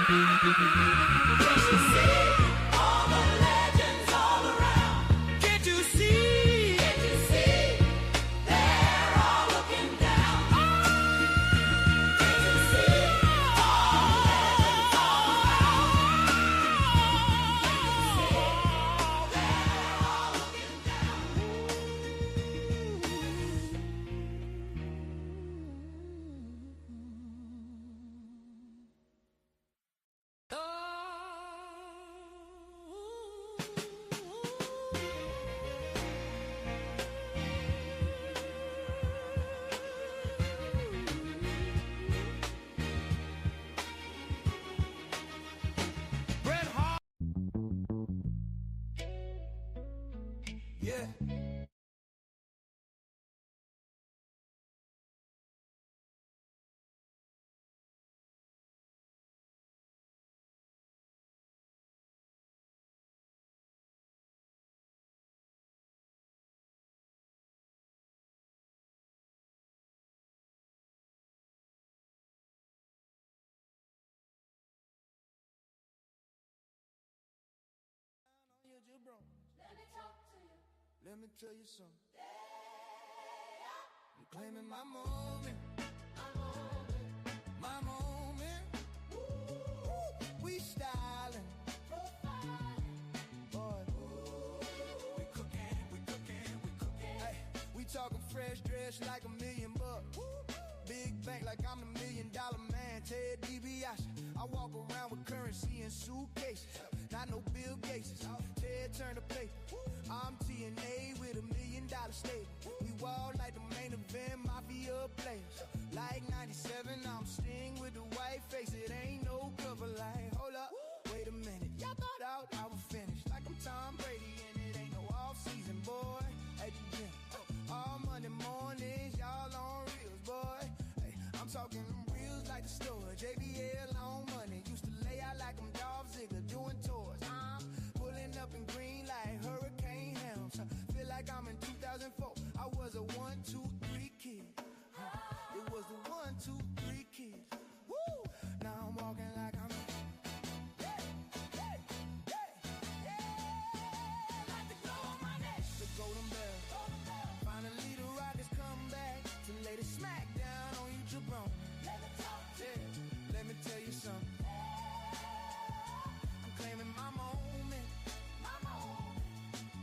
Yeah. Let me tell you something. I'm claiming my moment. My moment. We styling. Boy. We cooking. Hey, we talking fresh dress like $1 million bucks. Big bank like I'm the $1 million man. Ted DiBiase. I walk around with currency in suitcases. Not no Bill Gates. Ted turn the paper. I'm TNA with $1 million stable. We wall like the main event, mafia players. Like 97, I'm Sting with the white face. It ain't no cover like, hold up, wait a minute. Y'all thought out I was finished. Like I'm Tom Brady and it ain't no off season, boy. At the gym, all Monday mornings, y'all on reels, boy. Hey, I'm talking reels like the store. JBL on money. Used to lay out like I'm Dolph Ziggler doing tours. I'm pulling up in green like Hurricane Helms. Feel like I'm in 2004. I was a 1, 2, 3 kid. It was the 1, 2, 3 kids. Woo! Now I'm walking like I'm like the glow on my neck. The golden bell. Finally the Rockets come back to lay the smack down on you, Jabron. Let me talk to you. Let me tell you something. I'm claiming my moment.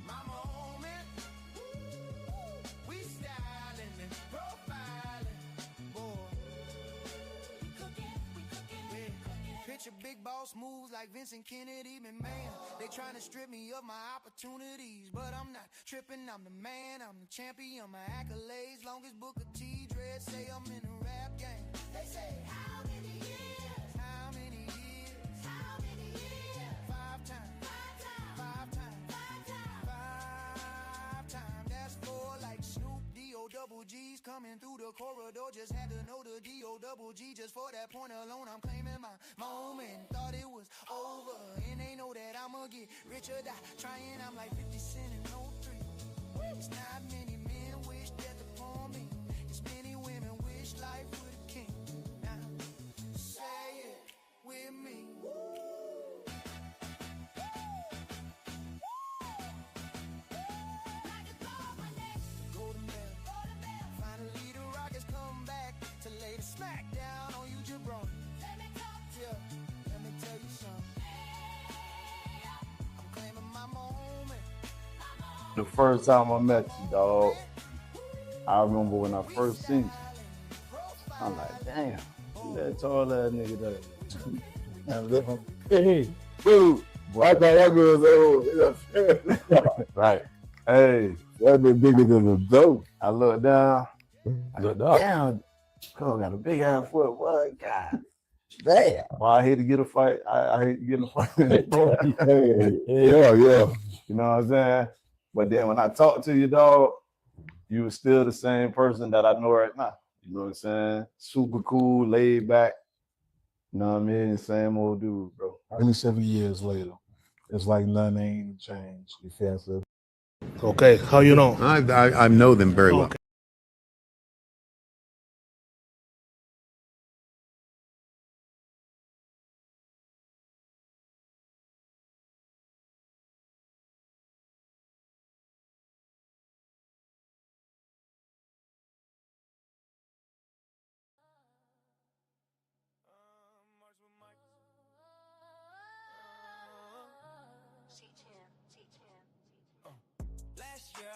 My moment. We styling and profiling, boy. We cooking. Picture big boss moves like Vincent Kennedy, man. They trying to strip me of my opportunities, but I'm not tripping. I'm the man, I'm the champion. My accolades, long as Booker T. Dread say I'm in the rap game. They say how many years? How many years? How many years? 5 times. 5 times. 5 times. That's 4 like Snoop D-O-double G's coming through the corridor. Just had to know the D-O-double G. Just for that point alone, I'm claiming my moment. Thought it was over, and they know that I'ma get rich or die trying. I'm like 50 Cent and no 3. It's not many men wish death upon me. It's many women wish life with a king. Now, say it with me. Golden bell. Finally the Rockets come back to lay the smack down on you, Jabron. Let me talk to you. Let me tell you something. I'm claiming my moment. The first time I met you, dog, I remember when I first seen you. I'm like, damn, who that tall ass nigga there? Hey, dude, I thought that was old. Right. Hey, that big nigga was dope. I looked down. Damn, Cole got a big ass foot. What? God damn. Well, I hate to get a fight. I hate to get in a fight. Yeah. You know what I'm saying? But then when I talk to you, dog, you were still the same person that I know right now. You know what I'm saying? Super cool, laid back. You know what I mean? Same old dude, bro. 27 years later, it's like nothing ain't changed. You feel so? Okay, how you know? I know them very well. Okay.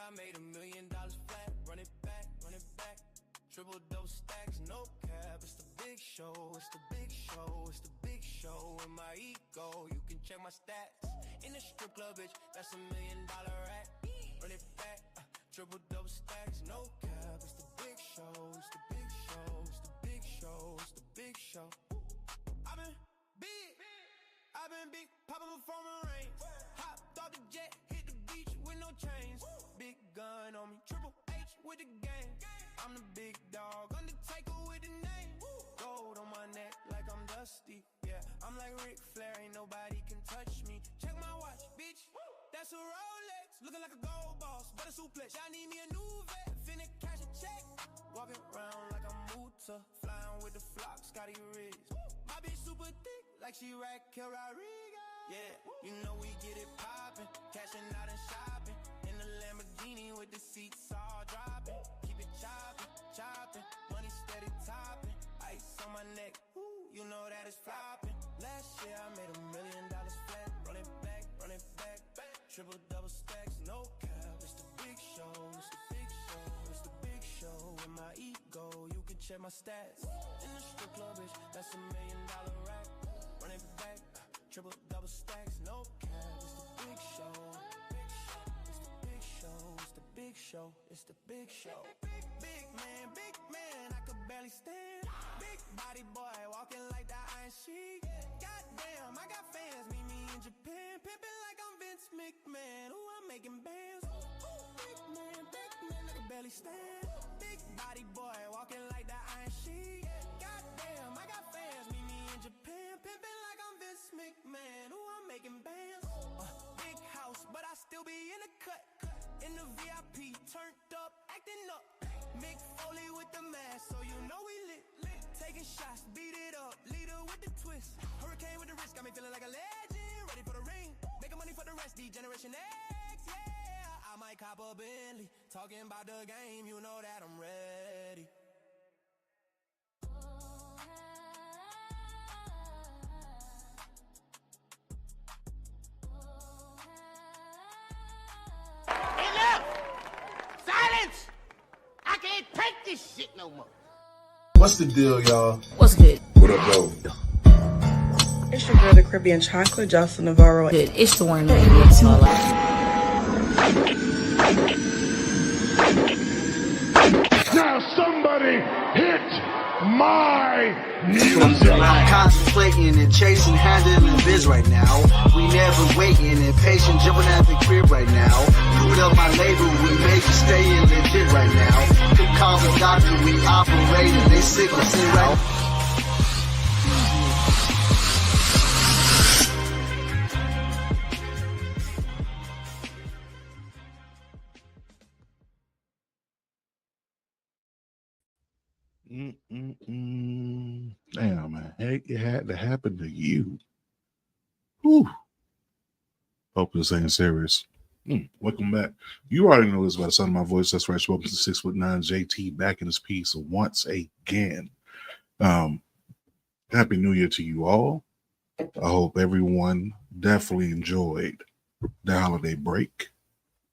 I made $1 million flat. Run it back, triple double stacks, no cap. It's the big show, it's the big show, it's the big show. In my ego, you can check my stats. In the strip club, bitch, that's $1 million rack. Run it back, triple double stacks, no cap. It's the big show, it's the big show, it's the big show, it's the big show. I've been big, poppin' before my rain. Hopped off the jet, hit the beach with no chains. Big gun on me, Triple H with the gang. I'm the big dog, Undertaker with the name. Gold on my neck like I'm Dusty. Yeah, I'm like Ric Flair, ain't nobody can touch me. Check my watch, bitch, that's a Rolex. Looking like a gold boss, better suplex. I need me a new vet, finna cash a check. Walking around like I'm Muta, flying with the flock, Scotty Riggs. My bitch super thick, like she Raquel Rodriguez. Yeah, you know we get it poppin', cashing out and shopping. In the Lamborghini with the seats all dropping. Keep it chopping, money steady topping. Ice on my neck, you know that it's flopping. Last year I made $1 million flat. Run it back, triple double stacks, no cap. It's the big show, it's the big show, it's the big show. In my ego, you can check my stats. In the strip club, bitch, that's $1 million rack. Run it back, triple double stacks, no cap. It's the big show, it's the big show, it's the big show, it's the big show. Big man, I could barely stand. Big body boy, walking like the Iron Sheik. Goddamn, I got fans, meet me in Japan. Pimpin' like I'm Vince McMahon. Ooh, I'm making bands. Big man, I could barely stand. Big body boy, walking like the Iron Sheik. Goddamn, I got fans, meet me in Japan. Pimpin' like I'm Vince McMahon. Ooh, I'm making bands. Big house, but I still be in the cut. In the VIP, turned up, acting up. Mick Foley with the mask, so you know we lit. Taking shots, beat it up, leader with the twist. Hurricane with the wrist, got me feeling like a legend. Ready for the ring, making money for the rest. D-Generation X, yeah. I might cop a Bentley, talking about the game, you know that I'm ready. Enough! Silence! I can't take this shit no more. What's the deal, y'all? What's good? What up, though? It's your girl, the Caribbean Chocolate, Jocelyn Navarro. Good. It's the one that gets all out. Now somebody hit my music. I'm contemplating and chasing, handling biz right now. We never waiting, impatient, jumping at the crib right now. Put up my label, we make it stay legit right now. Come call the doctor, we operating, they sick, I say right. Damn, man. Hey, it had to happen to you. Whew. Hope this ain't serious. Welcome back. You already know this by the sound of my voice. That's right. Welcome to 6'9" JT back in his piece once again. Happy New Year to you all. I hope everyone definitely enjoyed the holiday break.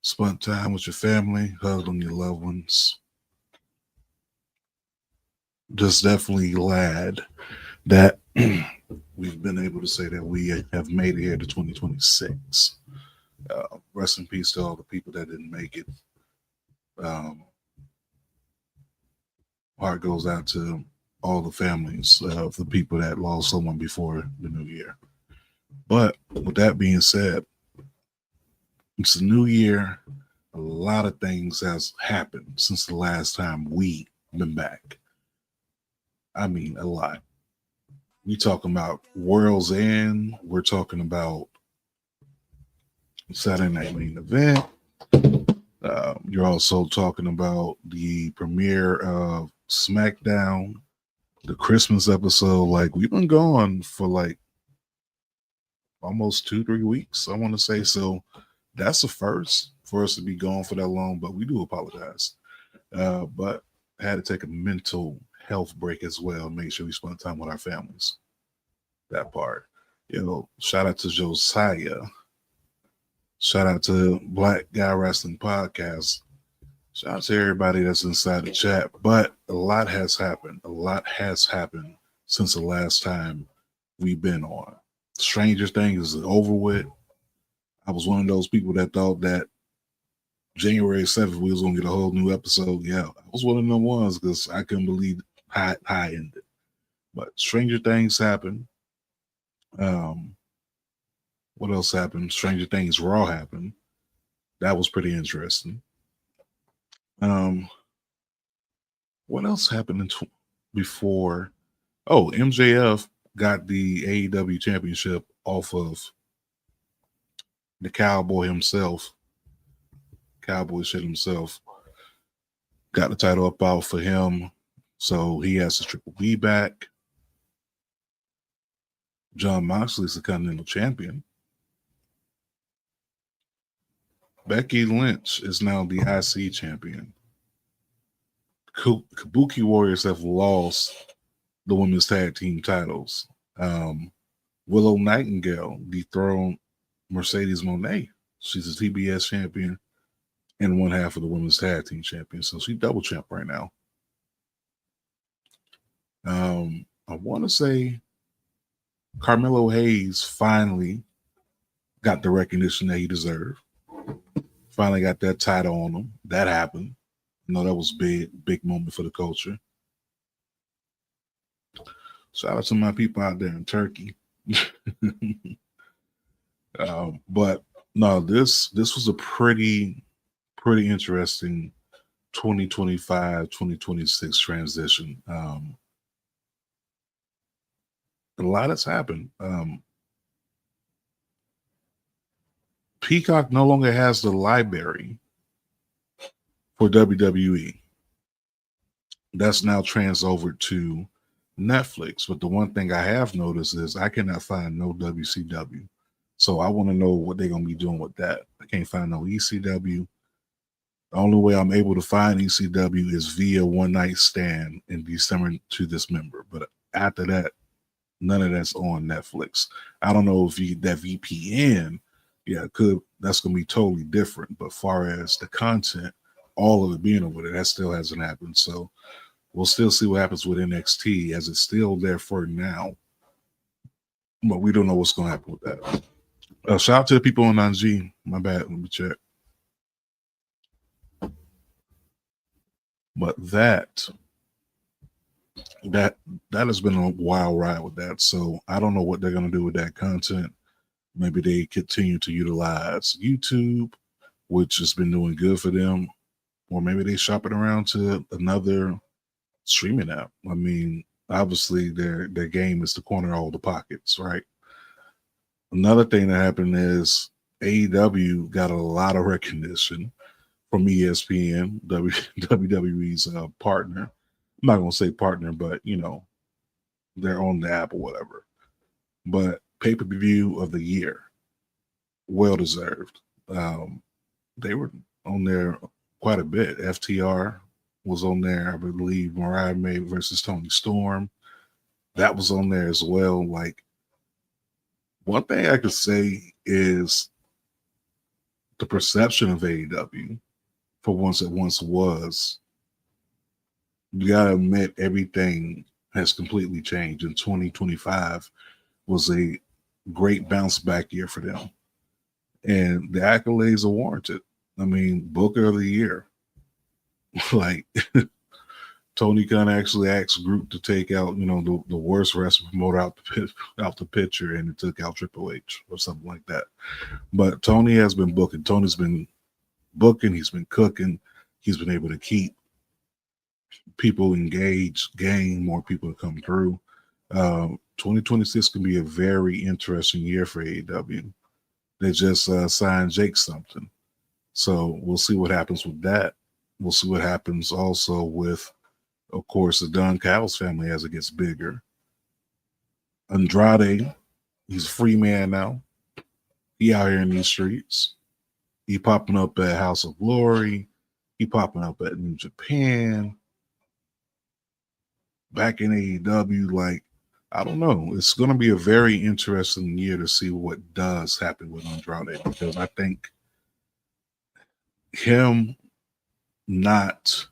Spent time with your family, hugged on your loved ones. Just definitely glad that we've been able to say that we have made it here to 2026. Rest in peace to all the people that didn't make it. Heart goes out to all the families of the people that lost someone before the new year. But with that being said, it's a new year. A lot of things has happened since the last time we been back. I mean, a lot. We talking about World's End. We're talking about Saturday Night Main Event. You're also talking about the premiere of SmackDown, the Christmas episode. Like, we've been gone for like almost 2-3 weeks, I want to say. So that's a first for us to be gone for that long, but we do apologize. But I had to take a mental health break as well. Make sure we spend time with our families. That part. Shout out to Josiah. Shout out to Black Guy Wrestling Podcast. Shout out to everybody that's inside the chat. But a lot has happened. A lot has happened since the last time we've been on. Stranger Things is over with. I was one of those people that thought that January 7th we was gonna get a whole new episode. Yeah, I was one of them ones because I couldn't believe how it ended. But Stranger Things happened. What else happened? Stranger Things Raw happened. That was pretty interesting. What else happened before? Oh, MJF got the AEW championship off of the Cowboy himself. Cowboy shit himself. Got the title up out for him. So he has the Triple B back. John Moxley's the Continental Champion. Becky Lynch is now the IC champion. Kabuki Warriors have lost the women's tag team titles. Willow Nightingale dethroned Mercedes Moné. She's a TBS champion and one half of the women's tag team champion. So she's double champ right now. I want to say Carmelo Hayes finally got the recognition that he deserved. Finally got that title on him. That happened. That was big moment for the culture. Shout out to my people out there in Turkey. But no, this was a pretty interesting 2025-2026 transition. A lot has happened. Peacock no longer has the library for WWE. That's now over to Netflix. But the one thing I have noticed is I cannot find no WCW. So I want to know what they're going to be doing with that. I can't find no ECW. The only way I'm able to find ECW is via One Night Stand in December to this member. But after that, none of that's on Netflix. I don't know if that VPN, that's going to be totally different. But far as the content, all of it being over there, that still hasn't happened. So we'll still see what happens with NXT as it's still there for now. But we don't know what's going to happen with that. Shout out to the people on 9G. My bad. Let me check. But that has been a wild ride with that. So I don't know what they're going to do with that content. Maybe they continue to utilize YouTube, which has been doing good for them. Or maybe they shop it around to another streaming app. I mean, obviously their game is to corner all the pockets, right? Another thing that happened is AEW got a lot of recognition from ESPN, WWE's partner. I'm not going to say partner, but, they're on the app or whatever. But pay-per-view of the year, well-deserved. They were on there quite a bit. FTR was on there, I believe. Mariah May versus Toni Storm. That was on there as well. Like, one thing I could say is the perception of AEW, for once it once was, you gotta admit everything has completely changed. And 2025 was a great bounce back year for them. And the accolades are warranted. I mean, Booker of the Year. Like, Tony Khan actually asked Group to take out, the worst wrestling promoter out the picture, and it took out Triple H or something like that. But Tony has been booking. Tony's been booking. He's been cooking. He's been able to keep people engaged, gain more people to come through. 2026 can be a very interesting year for AEW. They just signed Jake something. So we'll see what happens with that. We'll see what happens also with, of course, the Don Callis family as it gets bigger. Andrade, he's a free man now. He out here in these streets. He popping up at House of Glory. He popping up at New Japan. Back in AEW, like, I don't know. It's going to be a very interesting year to see what does happen with Andrade, because I think him not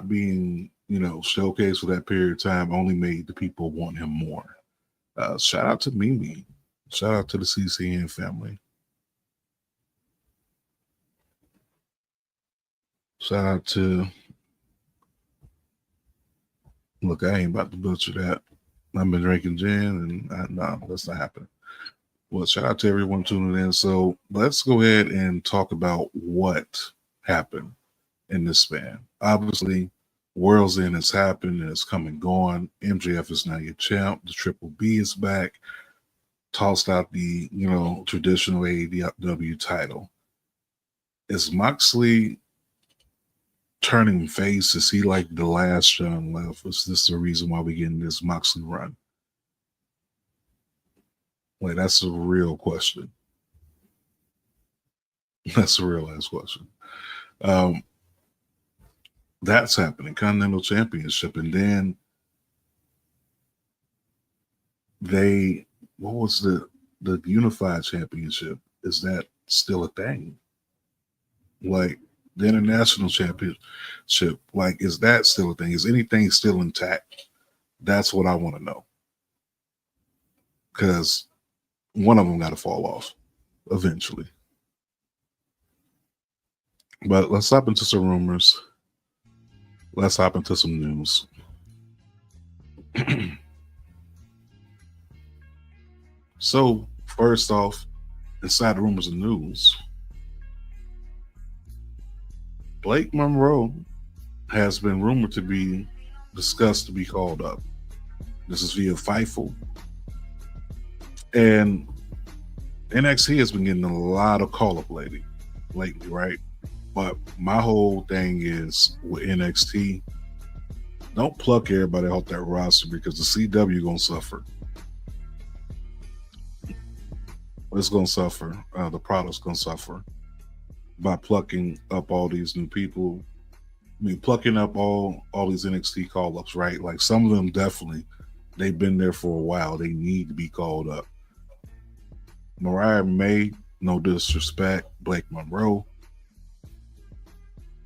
being, showcased for that period of time only made the people want him more. Shout out to Mimi. Shout out to the CCN family. Shout out to, look, I ain't about to butcher that. I've been drinking gin and no, that's not happening. Well, shout out to everyone tuning in. So let's go ahead and talk about what happened in this span. Obviously, World's End has happened and it's come and gone. MJF is now your champ. The Triple B is back. Tossed out the, traditional AEW title. Is Moxley turning face? Is he like the last John left? Is this the reason why we're getting this Moxley run? Like, that's a real question. That's a real ass question. That's happening. Continental Championship. And then what was the Unified Championship? Is that still a thing? Like, the International Championship, like, is that still a thing? Is anything still intact? That's what I want to know. Because one of them got to fall off eventually. But let's hop into some rumors. Let's hop into some news. So, first off, inside the rumors and news, Blake Monroe has been rumored to be discussed to be called up. This is via Fightful. And NXT has been getting a lot of call-up lately, right? But my whole thing is with NXT, don't pluck everybody off that roster because the CW going to suffer. It's going to suffer. The product's going to suffer by plucking up all these new people. I mean, plucking up all these NXT call-ups, right? Like, some of them definitely, they've been there for a while. They need to be called up. Mariah May, no disrespect. Blake Monroe,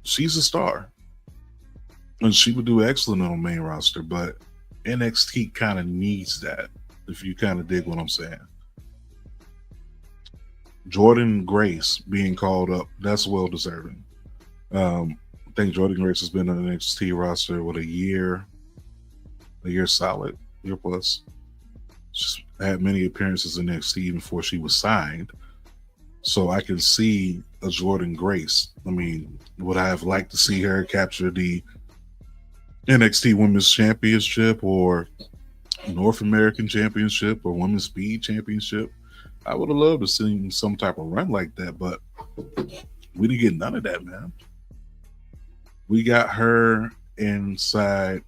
she's a star. And she would do excellent on the main roster, but NXT kind of needs that, if you kind of dig what I'm saying. Jordan Grace being called up, that's well deserving. I think Jordan Grace has been on the NXT roster with a year solid, year plus. She's had many appearances in NXT even before she was signed. So I can see a Jordan Grace. I mean, would I have liked to see her capture the NXT Women's Championship or North American Championship or Women's Speed Championship? I would have loved to see some type of run like that, but we didn't get none of that, man. We got her inside.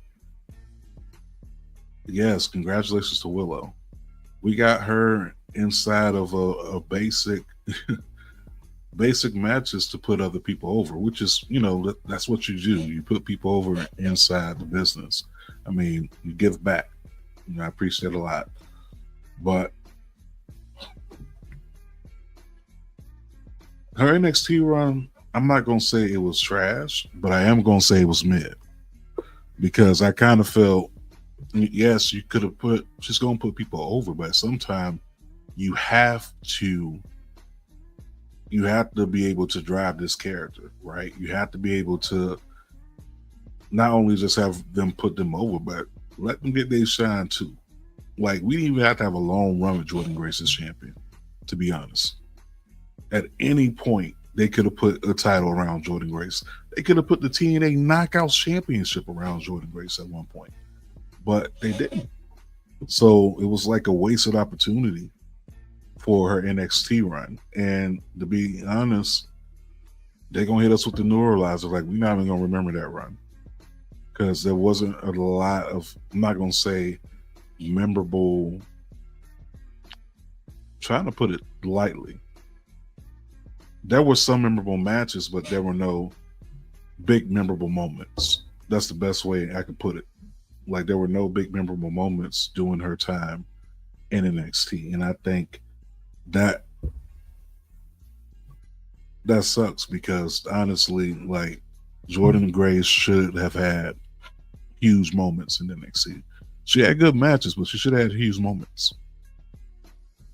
Yes, congratulations to Willow. We got her inside of a basic matches to put other people over, which is, that's what you do. You put people over inside the business. I mean, you give back. I appreciate it a lot. But her NXT run, I'm not going to say it was trash, but I am going to say it was mid. Because I kind of felt, yes, you could have she's going to put people over, but sometimes you have to be able to drive this character, right? You have to be able to not only just have them put them over, but let them get their shine too. Like, we didn't even have to have a long run with Jordan Grace as champion, to be honest. At any point, they could have put a title around Jordan Grace. They could have put the TNA Knockouts Championship around Jordan Grace at one point, but they didn't. So it was like a wasted opportunity for her NXT run. And to be honest, they're going to hit us with the neuralizer. Like, we're not even going to remember that run because there wasn't a lot of, I'm not going to say memorable, trying to put it lightly. There were some memorable matches, but there were no big memorable moments. That's the best way I could put it. Like, there were no big memorable moments during her time in NXT. And I think that that sucks because honestly, like Jordan Grace should have had huge moments in NXT. She had good matches, but she should have had huge moments.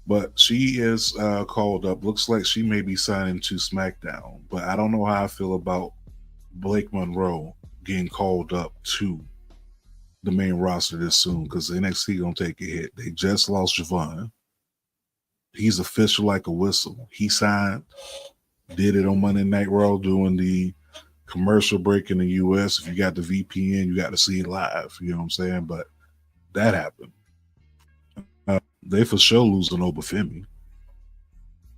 But she is called up. Looks like she may be signing to SmackDown. But I don't know how I feel about Blake Monroe getting called up to the main roster this soon because NXT gonna take a hit. They just lost Javon. He's official like a whistle. He signed, did it on Monday Night Raw doing the commercial break in the US. If you got the VPN, you got to see it live. You know what I'm saying? But that happened. They for sure losing Obafemi.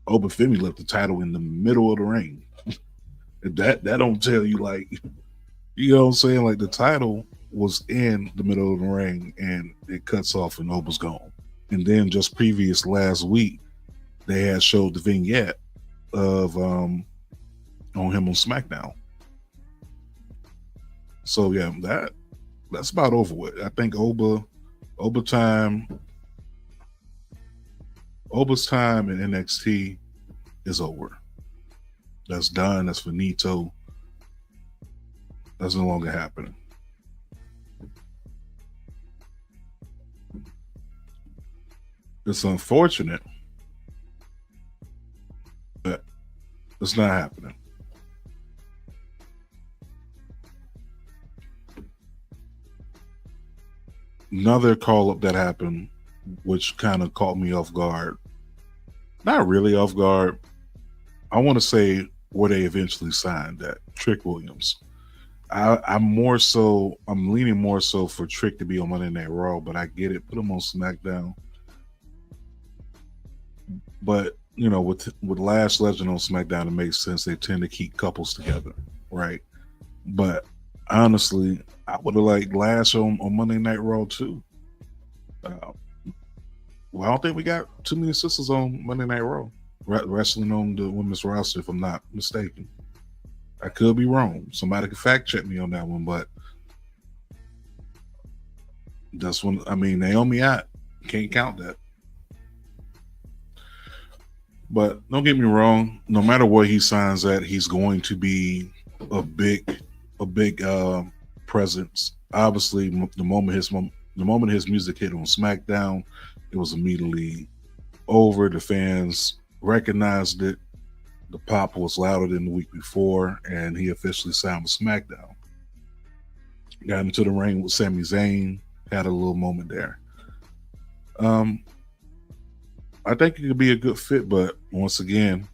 Obafemi left the title in the middle of the ring. that don't tell you, like, you know what I'm saying? Like the title was in the middle of the ring and it cuts off and Oba's gone. And then just previous last week, they had showed the vignette of on him on SmackDown. So yeah, that's about over with. I think Oba's time in NXT is over. That's done. That's finito. That's no longer happening. It's unfortunate, but it's not happening. Another call up that happened, which kind of caught me off guard. Not really off guard. I want to say where they eventually signed that Trick Williams. I'm leaning more so for Trick to be on Monday Night Raw, but I get it. Put him on SmackDown. But you know, with Lash Legend on SmackDown, it makes sense. They tend to keep couples together, right? But honestly, I would have liked Lash on Monday Night Raw too. Well, I don't think we got too many sisters on Monday Night Raw wrestling on the women's roster, if I'm not mistaken. I could be wrong. Somebody could fact check me on that one, but that's when, I mean, Naomi out. Can't count that. But don't get me wrong, no matter what he signs at, he's going to be a big presence. Obviously, the moment his music hit on SmackDown, it was immediately over. The fans recognized it. The pop was louder than the week before, and he officially signed with SmackDown. Got into the ring with Sami Zayn, had a little moment there. I think it could be a good fit, but once again,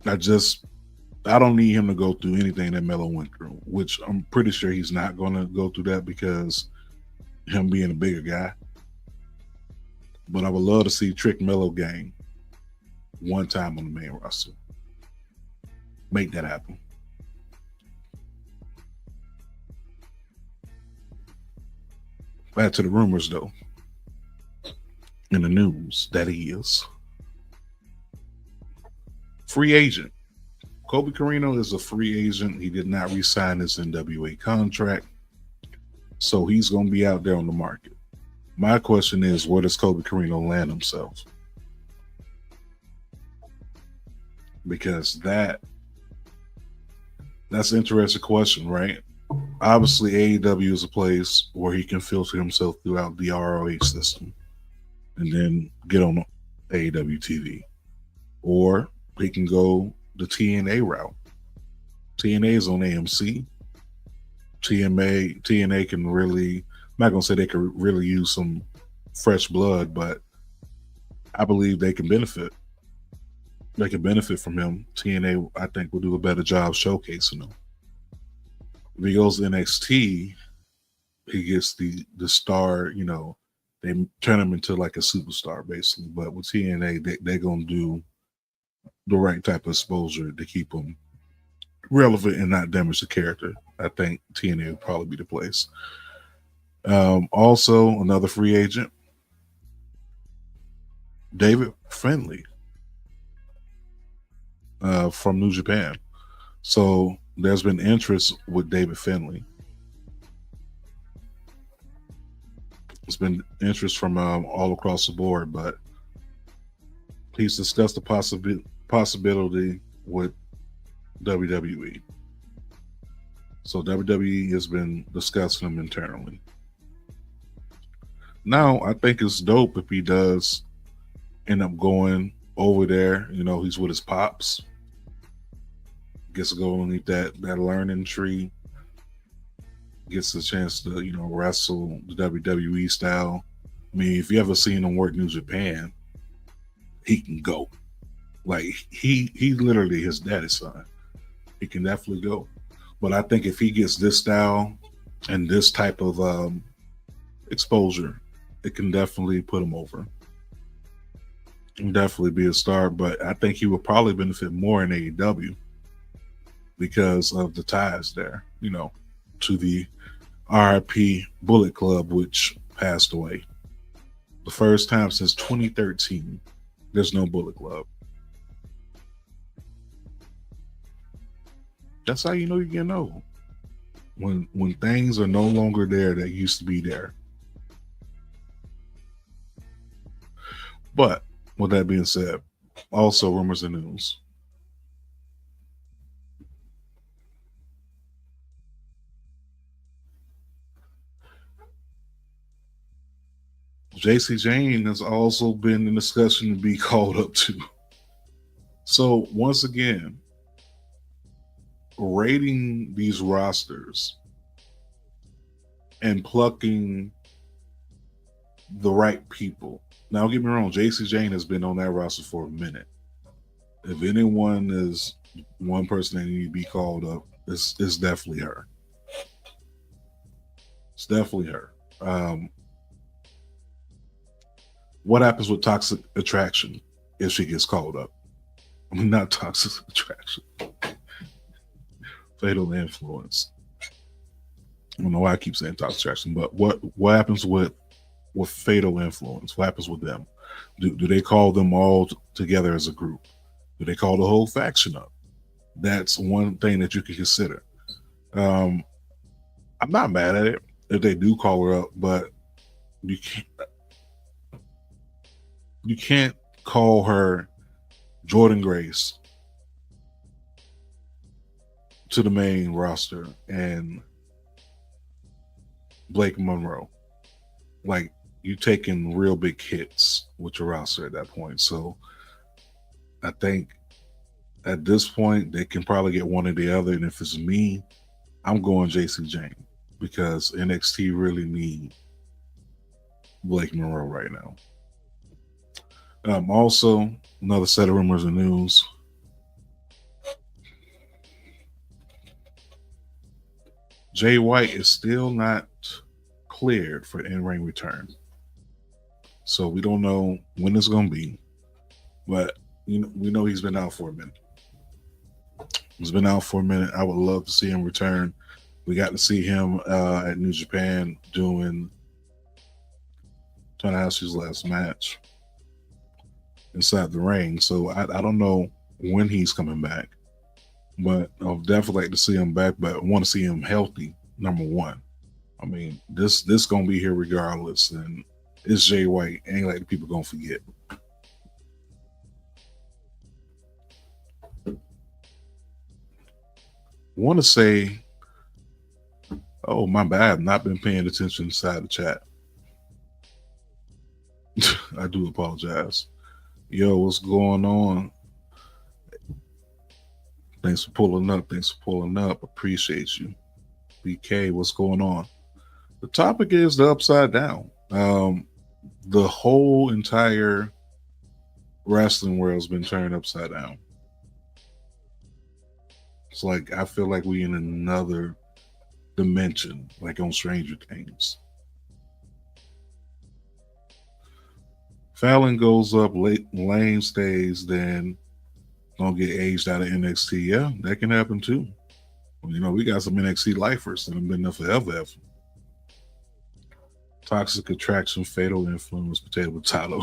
I don't need him to go through anything that Melo went through, which I'm pretty sure he's not going to go through that because him being a bigger guy. But I would love to see Trick Melo gang one time on the main roster. Make that happen. Back to the rumors, though. In the news, that he is free agent. Kobe Carino is a free agent. He did not re-sign his NWA contract, so he's going to be out there on the market. My question is, where does Kobe Carino land himself? Because that's an interesting question, right? Obviously, AEW is a place where he can filter himself throughout the ROH system and then get on AEW TV. Or he can go the TNA route. TNA is on AMC. TNA can really, I'm not going to say they could really use some fresh blood, but I believe they can benefit. They can benefit from him. TNA, I think, will do a better job showcasing him. If he goes to NXT, he gets the star, you know, they turn him into like a superstar, basically. But with TNA, they're going to do the right type of exposure to keep him relevant and not damage the character. I think TNA would probably be the place. Also, another free agent, David Finlay from New Japan. So there's been interest with David Finlay. It's been interest from all across the board, but he's discussed the possibility with WWE. So WWE has been discussing him internally. Now, I think it's dope if he does end up going over there. You know, he's with his pops. Gets to go underneath that learning tree. Gets a chance to, you know, wrestle the WWE style. I mean, if you ever seen him work New Japan, he can go. Like he literally his daddy's son. He can definitely go. But I think if he gets this style and this type of exposure, it can definitely put him over. Can definitely be a star, but I think he would probably benefit more in AEW because of the ties there, you know, to the RIP Bullet Club, which passed away. The first time since 2013, there's no Bullet Club. That's how you know you're getting old. When things are no longer there that used to be there. But with that being said, also rumors and news. JC Jane has also been in discussion to be called up to. So once again, rating these rosters and plucking the right people. Now, don't get me wrong, JC Jane has been on that roster for a minute. If anyone is one person that need to be called up, it's definitely her. It's definitely her. What happens with Toxic Attraction if she gets called up? I mean, not Toxic Attraction. Fatal Influence. I don't know why I keep saying Toxic Attraction, but what happens with Fatal Influence? What happens with them? Do they call them all together as a group? Do they call the whole faction up? That's one thing that you can consider. I'm not mad at it if they do call her up, but you can't call her Jordan Grace to the main roster and Blake Monroe. Like, you taking real big hits with your roster at that point. So I think at this point they can probably get one or the other. And if it's me, I'm going JC Jane because NXT really need Blake Monroe right now. Also, another set of rumors and news. Jay White is still not cleared for in-ring return. So we don't know when it's going to be. But we know he's been out for a minute. He's been out for a minute. I would love to see him return. We got to see him at New Japan doing Tanahashi's last match inside the ring. So I don't know when he's coming back. But I'll definitely like to see him back, but I want to see him healthy, number one. I mean, this going to be here regardless. And it's Jay White. Ain't like the people going to forget. Want to say, oh, my bad. I've not been paying attention inside the chat. I do apologize. Yo, what's going on? Thanks for pulling up. Appreciate you. BK, what's going on? The topic is the upside down. The whole entire wrestling world's been turned upside down. It's like I feel like we in another dimension, like on Stranger Things. Fallon goes up, Lane stays, then gonna get aged out of NXT. Yeah, that can happen too. You know, we got some NXT lifers that have been there forever. Toxic Attraction, Fatal Influence, Potato Potato.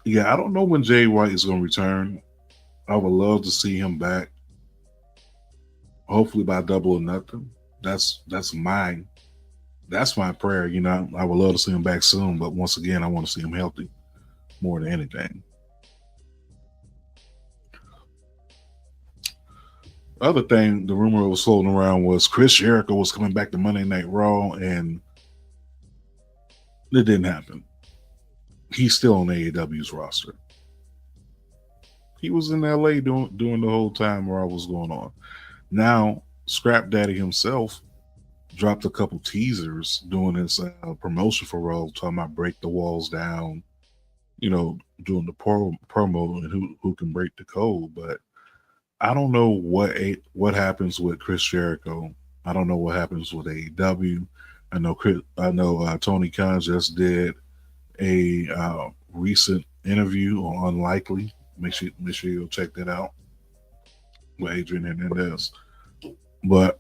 Yeah, I don't know when Jay White is going to return. I would love to see him back. Hopefully by Double or Nothing. That's my prayer. You know, I would love to see him back soon, but once again, I want to see him healthy. more than anything. Other thing, the rumor that was floating around was Chris Jericho was coming back to Monday Night Raw, and it didn't happen. He's still on AEW's roster. He was in LA doing the whole time Raw was going on. Now, Scrap Daddy himself dropped a couple teasers doing his promotion for Raw, talking about break the walls down, doing the promo and who can break the code. But I don't know what happens with Chris Jericho. I don't know what happens with AEW. I know Tony Khan just did a recent interview on Unlikely. Make sure you'll check that out with Adrian Hernandez. But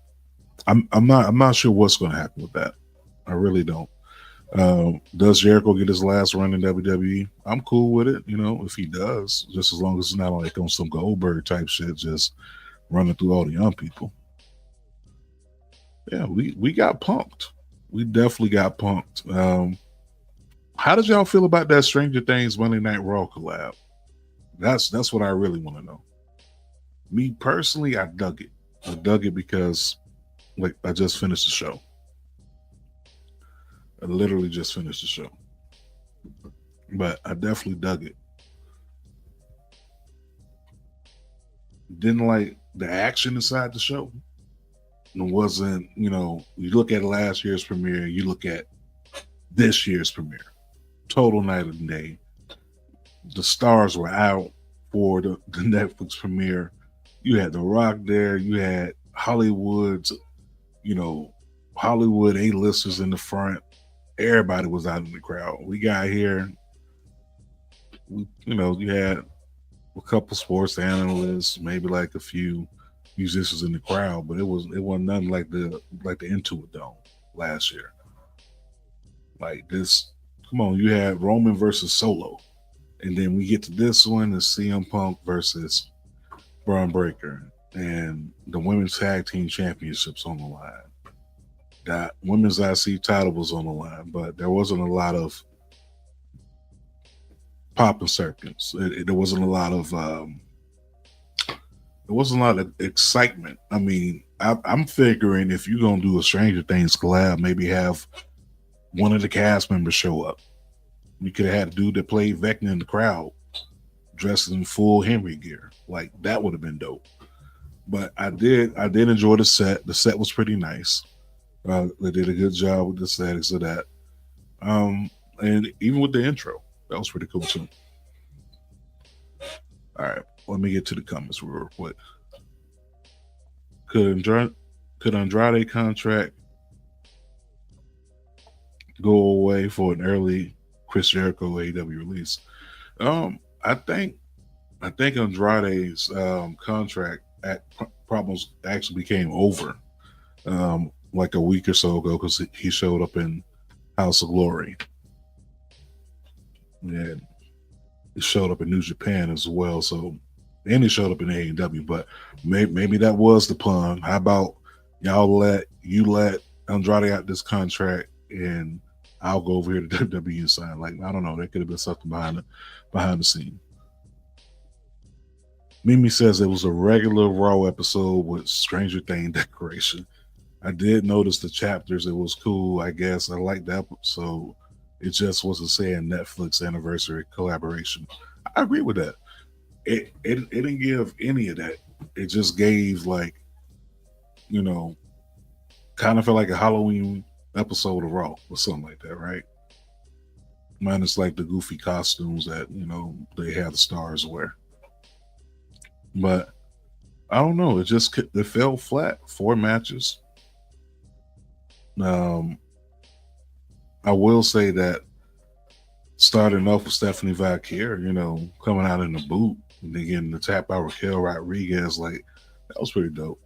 I'm not sure what's going to happen with that. I really don't. Does Jericho get his last run in WWE? I'm cool with it, if he does, just as long as it's not like on some Goldberg type shit, just running through all the young people. Yeah, we got punked. We definitely got punked. How did y'all feel about that Stranger Things Monday Night Raw collab? That's what I really want to know. Me personally, I dug it. I dug it because I just finished the show. I literally just finished the show. But I definitely dug it. Didn't like the action inside the show. It wasn't, you look at last year's premiere, you look at this year's premiere. Total night and day. The stars were out for the Netflix premiere. You had The Rock there. You had Hollywood A-listers in the front. Everybody was out in the crowd. We got here. You had a couple sports analysts, maybe like a few musicians in the crowd, but it wasn't nothing like the Intuit Dome last year. Like this, come on, you had Roman versus Solo. And then we get to this one, the CM Punk versus Braun Breaker, and the women's tag team championships on the line. That women's IC title was on the line, but there wasn't a lot of pop and circus. There wasn't a lot of excitement. I mean, I'm figuring if you're gonna do a Stranger Things collab, maybe have one of the cast members show up. You could have had a dude that played Vecna in the crowd, dressed in full Henry gear. Like that would have been dope. But I did enjoy the set. The set was pretty nice. They did a good job with the aesthetics of that. And even with the intro, that was pretty cool too. All right, let me get to the comments real quick. Could Andrade contract go away for an early Chris Jericho AEW release? I think Andrade's contract problems actually became over like a week or so ago because he showed up in House of Glory. Yeah, he showed up in New Japan as well. So, and he showed up in AEW. But maybe that was the pun. How about y'all let Andrade out this contract and I'll go over here to WWE and sign. Like, I don't know. There could have been something behind the scene. Mimi says it was a regular Raw episode with Stranger Things decoration. I did notice the chapters. It was cool, I guess. I liked that episode. It just wasn't saying Netflix anniversary collaboration. I agree with that. It didn't give any of that. It just gave kind of felt like a Halloween episode of Raw or something like that, right? Minus like the goofy costumes that they have the stars wear. But I don't know. It fell flat. 4 matches. I will say that starting off with Stephanie Valkyrie, coming out in the boot and then getting the tap out Raquel Rodriguez, like that was pretty dope.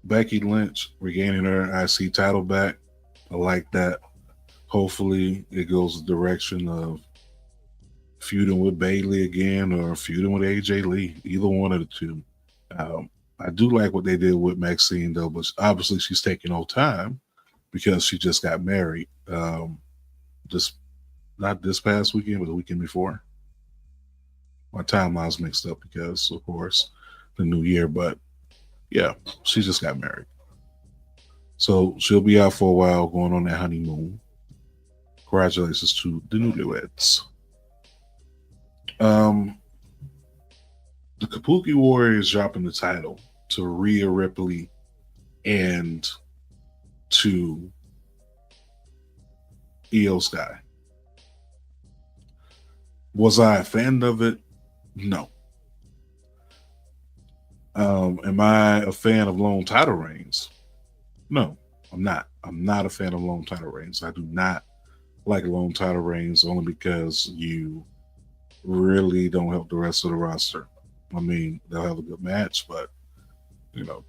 Becky Lynch regaining her IC title back. I like that. Hopefully it goes the direction of feuding with Bayley again or feuding with AJ Lee. Either one of the two. I do like what they did with Maxine though, but obviously she's taking no time because she just got married. Just not this past weekend, but the weekend before. My timeline's mixed up because, of course, the new year. But yeah, she just got married. So she'll be out for a while going on that honeymoon. Congratulations to the newlyweds. Um, the Kabuki Warriors dropping the title to Rhea Ripley and to Io Sky. Was I a fan of it? No. Am I a fan of long title reigns? No, I'm not. I'm not a fan of long title reigns. I do not like long title reigns only because you really don't help the rest of the roster. I mean, they'll have a good match, but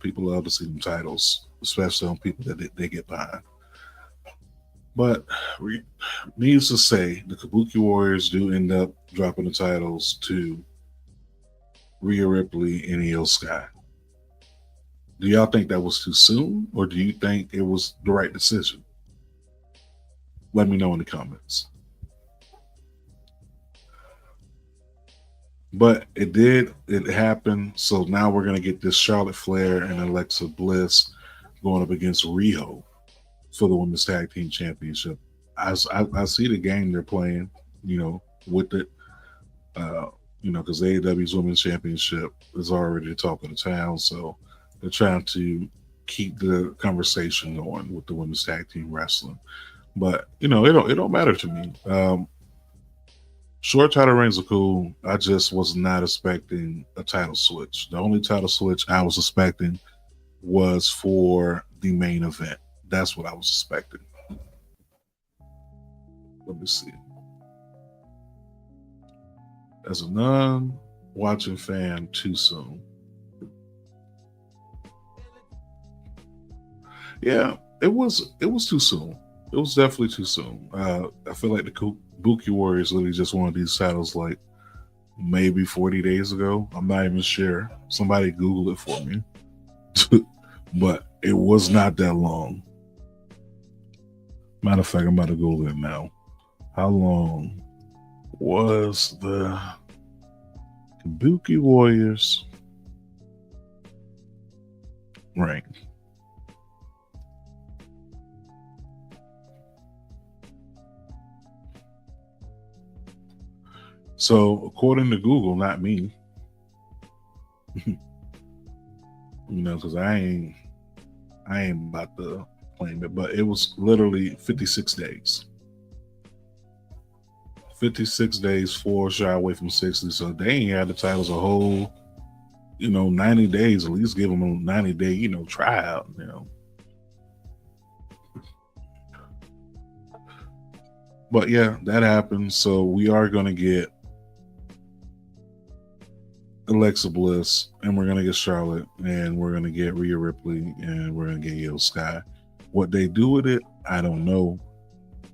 people love to see them titles, especially on people that they get behind. But needless to say, the Kabuki Warriors do end up dropping the titles to Rhea Ripley and Io Sky. Do y'all think that was too soon, or do you think it was the right decision? Let me know in the comments. But it happened, so now we're going to get this Charlotte Flair and Alexa Bliss going up against Riho for the Women's Tag Team Championship. I see the game they're playing, with it, because AEW's Women's Championship is already the talk of the town, so they're trying to keep the conversation going with the Women's Tag Team Wrestling. But, it don't matter to me. Short title reigns are cool. I just was not expecting a title switch. The only title switch I was expecting was for the main event. That's what I was expecting. Let me see. As a non-watching fan, too soon. Yeah, it was too soon. It was definitely too soon. I feel like the Kabuki Warriors literally just won these titles like maybe 40 days ago. I'm not even sure. Somebody Google it for me. But it was not that long. Matter of fact, I'm about to Google it now. How long was the Kabuki Warriors reign? So, according to Google, not me, because I ain't about to claim it, but it was literally 56 days. 56 days, 4 shy away from 60. So they ain't had the titles a whole, 90 days. At least give them a 90-day, tryout, But yeah, that happened. So we are going to get Alexa Bliss, and we're going to get Charlotte, and we're going to get Rhea Ripley, and we're going to get Io Sky. What they do with it, I don't know.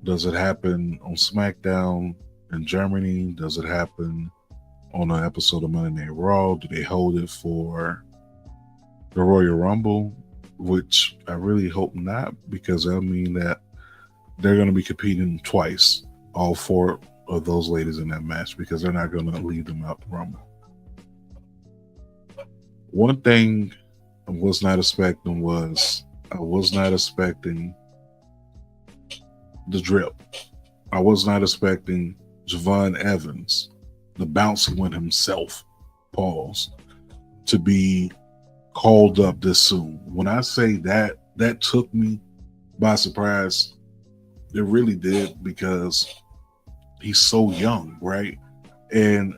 Does it happen on SmackDown in Germany? Does it happen on an episode of Monday Night Raw? Do they hold it for the Royal Rumble? Which I really hope not, because that'll mean that they're going to be competing twice, all 4 of those ladies in that match, because they're not going to leave them out the Rumble. One thing I was not expecting the drip. I was not expecting Javon Evans, the bouncy one himself, to be called up this soon. When I say that took me by surprise, it really did, because he's so young, right? And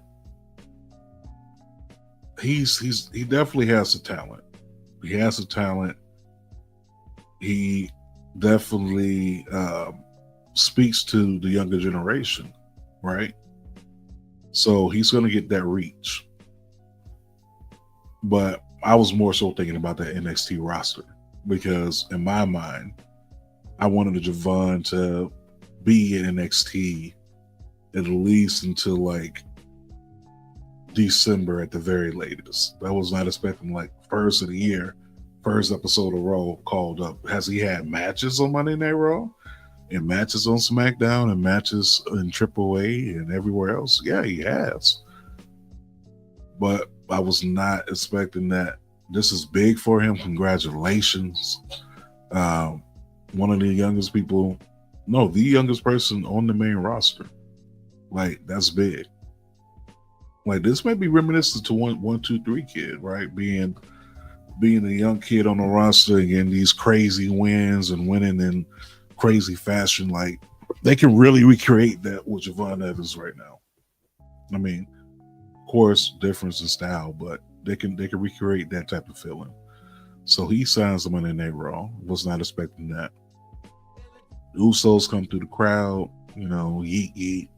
he definitely has the talent. He has the talent. He definitely speaks to the younger generation, right? So he's going to get that reach. But I was more so thinking about that NXT roster, because in my mind, I wanted the Javon to be in NXT at least until like December at the very latest. I was not expecting like first of the year, first episode of Raw called up. Has he had matches on Monday Night Raw? in matches on SmackDown and matches in AAA and everywhere else. Yeah, he has. But I was not expecting that. This is big for him. Congratulations. One of the youngest people, no, the youngest person on the main roster. Like, that's big. Like, this may be reminiscent to 1-2-3 Kid, right? Being a young kid on the roster and getting these crazy wins and winning in crazy fashion. Like, they can really recreate that with Javon Evans right now. I mean, of course, difference in style, but they can recreate that type of feeling. So he signs them in their Raw. Was not expecting that. The Usos come through the crowd, yeet yeet.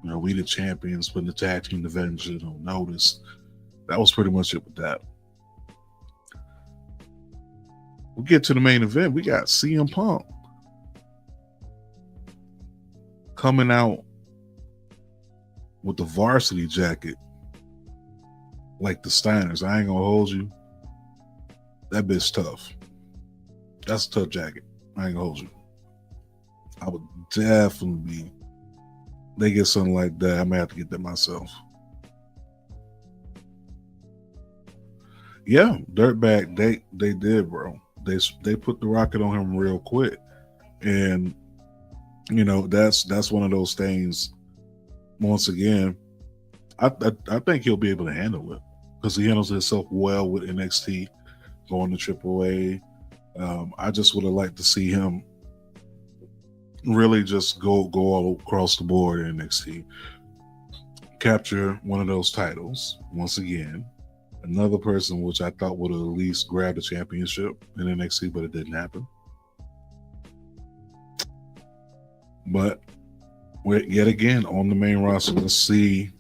We the champions, putting the tag team division on notice. That was pretty much it with that. We get to the main event. We got CM Punk coming out with the varsity jacket, like the Steiners. I ain't gonna hold you. That bitch tough. That's a tough jacket. I ain't gonna hold you. I would definitely be. They get something like that, I may have to get that myself. Yeah, Dirtbag, they did, bro. They put the rocket on him real quick, and that's one of those things. Once again, I think he'll be able to handle it because he handles himself well with NXT, going to AAA. I just would have liked to see him really just go all across the board in NXT, capture one of those titles once again. Another person which I thought would have at least grabbed the championship in NXT, but it didn't happen. But we're yet again on the main roster. Let's see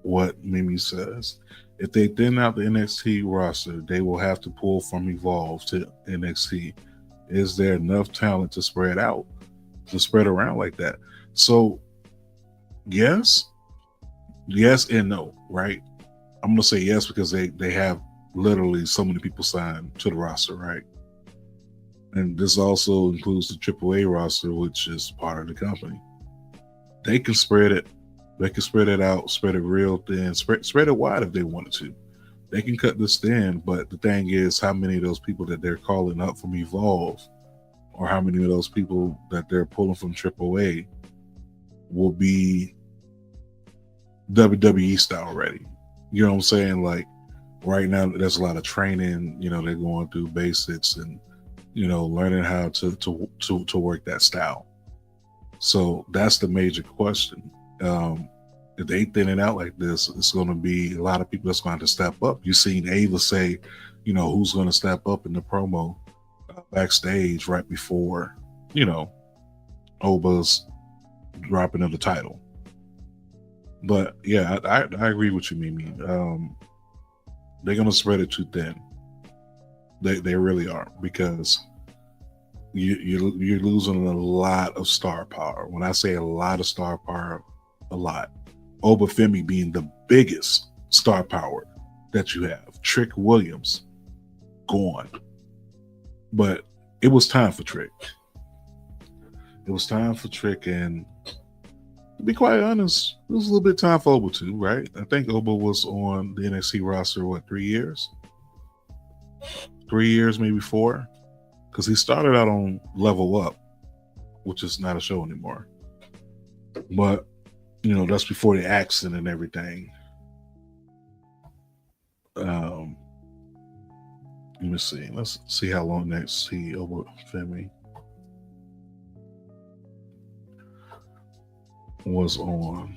what Mimi says. If they thin out the NXT roster, they will have to pull from Evolve to NXT. Is there enough talent to spread out? To spread around like that? So yes and no, right? I'm gonna say yes because they have literally so many people signed to the roster, right? And this also includes the AAA roster, which is part of the company. They can spread it. They can spread it out, spread it real thin, spread it wide if they wanted to. They can cut this thin, but the thing is, how many of those people that they're calling up from Evolve, or how many of those people that they're pulling from AAA will be WWE style ready? You know what I'm saying? Like right now, there's a lot of training. They're going through basics and learning how to work that style. So that's the major question. If they thin it out like this, it's going to be a lot of people that's going to step up. You've seen Ava say, who's going to step up in the promo backstage right before, Oba's dropping of the title. But yeah, I agree with you, Mimi. They're going to spread it too thin. They really are, because you're losing a lot of star power. When I say a lot of star power, a lot. Obafemi being the biggest star power that you have. Trick Williams, gone. But it was time for Trick. It was time for Trick, and to be quite honest, it was a little bit time for Oba too, right? I think Oba was on the NXT roster, 3 years? 3 years, maybe 4? Because he started out on Level Up, which is not a show anymore. But, that's before the accident and everything. Let me see. Let's see how long next see Obafemi was on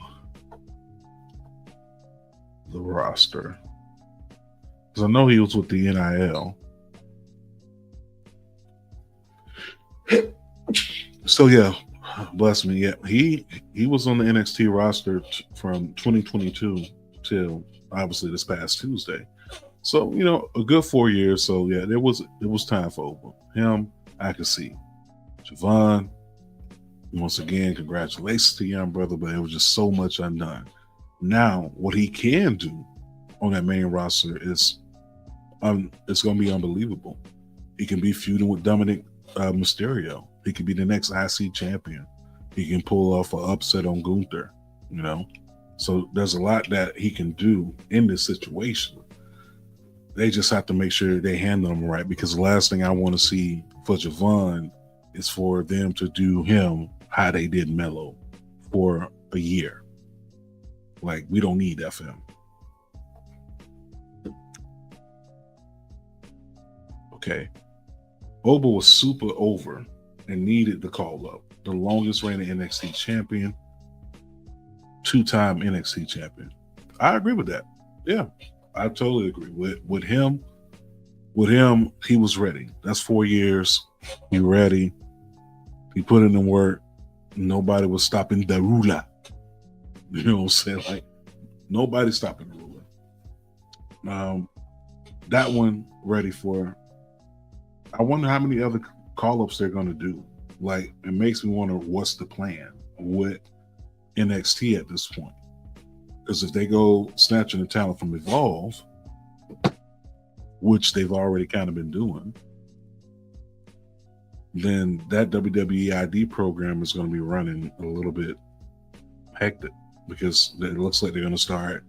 the roster. Because I know he was with the NIL. So yeah, bless me. Yeah, he was on the NXT roster from 2022 till obviously this past Tuesday. So a good 4 years. So yeah, it was time for Oba. Him, I could see. Javon, once again, congratulations to young brother, but it was just so much undone. Now, what he can do on that main roster is, it's going to be unbelievable. He can be feuding with Dominic Mysterio. He could be the next IC champion. He can pull off an upset on Gunther, you know. So there's a lot that he can do in this situation. They just have to make sure they handle him right, because the last thing I want to see for Javon is for them to do him how they did Melo for a year. Like, we don't need that for him. Okay. Oba was super over and needed the call up. The longest reigning NXT champion, 2-time NXT champion. I agree with that. Yeah, I totally agree. With him, he was ready. That's 4 years. He ready. He put in the work. Nobody was stopping the ruler. You know what I'm saying? Like, nobody's stopping the ruler. That one ready for. I wonder how many other call-ups they're going to do. Like, it makes me wonder what's the plan with NXT at this point. Because if they go snatching the talent from Evolve, which they've already kind of been doing, then that WWE ID program is going to be running a little bit hectic, because it looks like they're going to start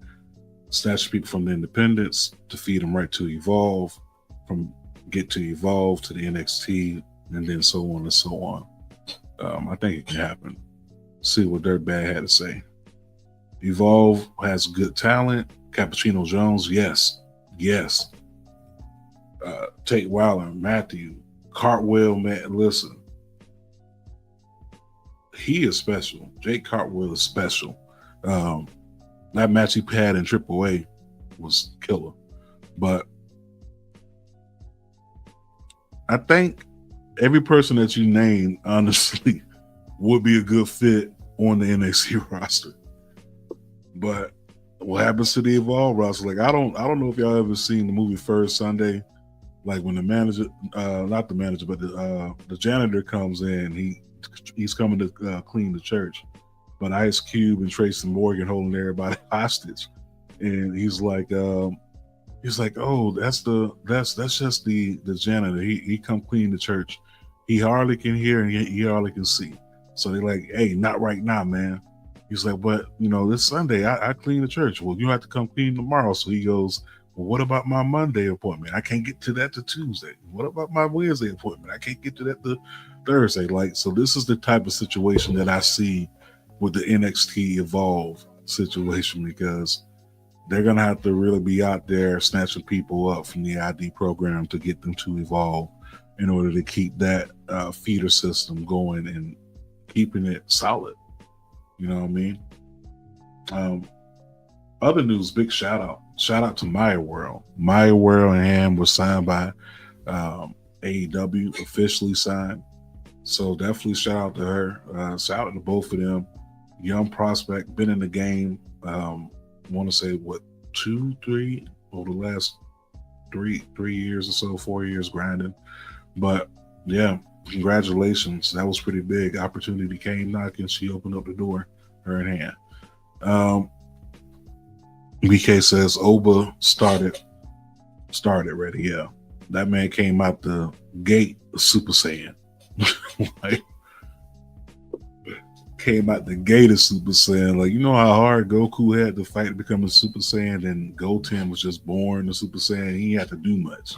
snatching people from the independents to feed them right to Evolve, from get to Evolve to the NXT, and then so on and so on. I think it can happen. See what Dirtbag had to say. Evolve has good talent. Cappuccino Jones, yes. Tate Wilder, Matthew, Cartwheel, man, listen. He is special. Jake Cartwheel is special. That match he had in AAA was killer. But I think every person that you named, honestly, would be a good fit on the NXT roster. But what happens to the Evolve roster? Like, I don't know if y'all ever seen the movie First Sunday. Like, when the manager, not the manager, but the janitor comes in, he's coming to clean the church, but Ice Cube and Tracy Morgan holding everybody hostage, and he's like, oh, that's just the janitor. He come clean the church. He hardly can hear and he hardly can see. So they're like, hey, not right now, man. He's like, but this Sunday I clean the church. Well, you have to come clean tomorrow. So he goes, well, what about my Monday appointment? I can't get to that to Tuesday. What about my Wednesday appointment? I can't get to that to Thursday. Like, so this is the type of situation that I see with the NXT Evolve situation, because they're going to have to really be out there snatching people up from the ID program to get them to evolve in order to keep that feeder system going and keeping it solid. You know what I mean? Other news, big shout out to Maya World. Maya World and Ham was signed by AEW, officially signed. So definitely shout out to her. Shout out to both of them. Young prospect, been in the game. Want to say 2-3 over the last 3 years or so, 4 years grinding. But yeah, congratulations. That was pretty big. Opportunity came knocking. She opened up the door, her in hand. BK says Oba started ready. Yeah, that man came out the gate Super Saiyan. Like, came out the gate of Super Saiyan. Like, you know how hard Goku had to fight to become a Super Saiyan, and Goten was just born a Super Saiyan. He had to do much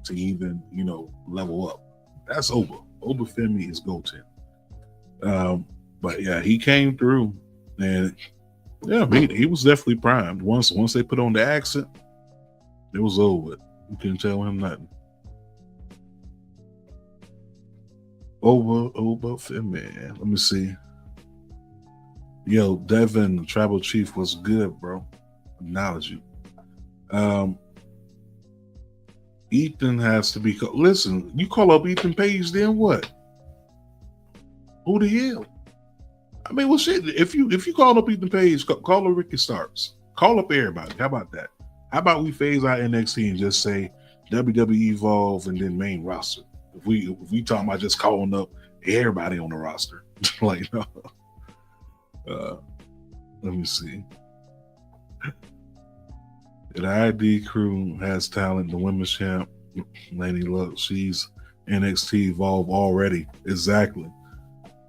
to even, level up. That's Oba. Oba Femi is Goten. But yeah, he came through, and yeah, he was definitely primed. Once they put on the accent, it was over. You couldn't tell him nothing. Oba Femi. Let me see. Yo, Devin, the tribal chief, was good, bro. Acknowledge you. Ethan has to be. Listen, you call up Ethan Page, then what? Who the hell? I mean, well, shit. If you call up Ethan Page, call up Ricky Starks. Call up everybody. How about that? How about we phase out NXT and just say WWE Evolve and then main roster? If we talking about just calling up everybody on the roster, like, no. Let me see. The ID crew has talent. The women's champ, Lady Luck, she's NXT Evolve already. Exactly.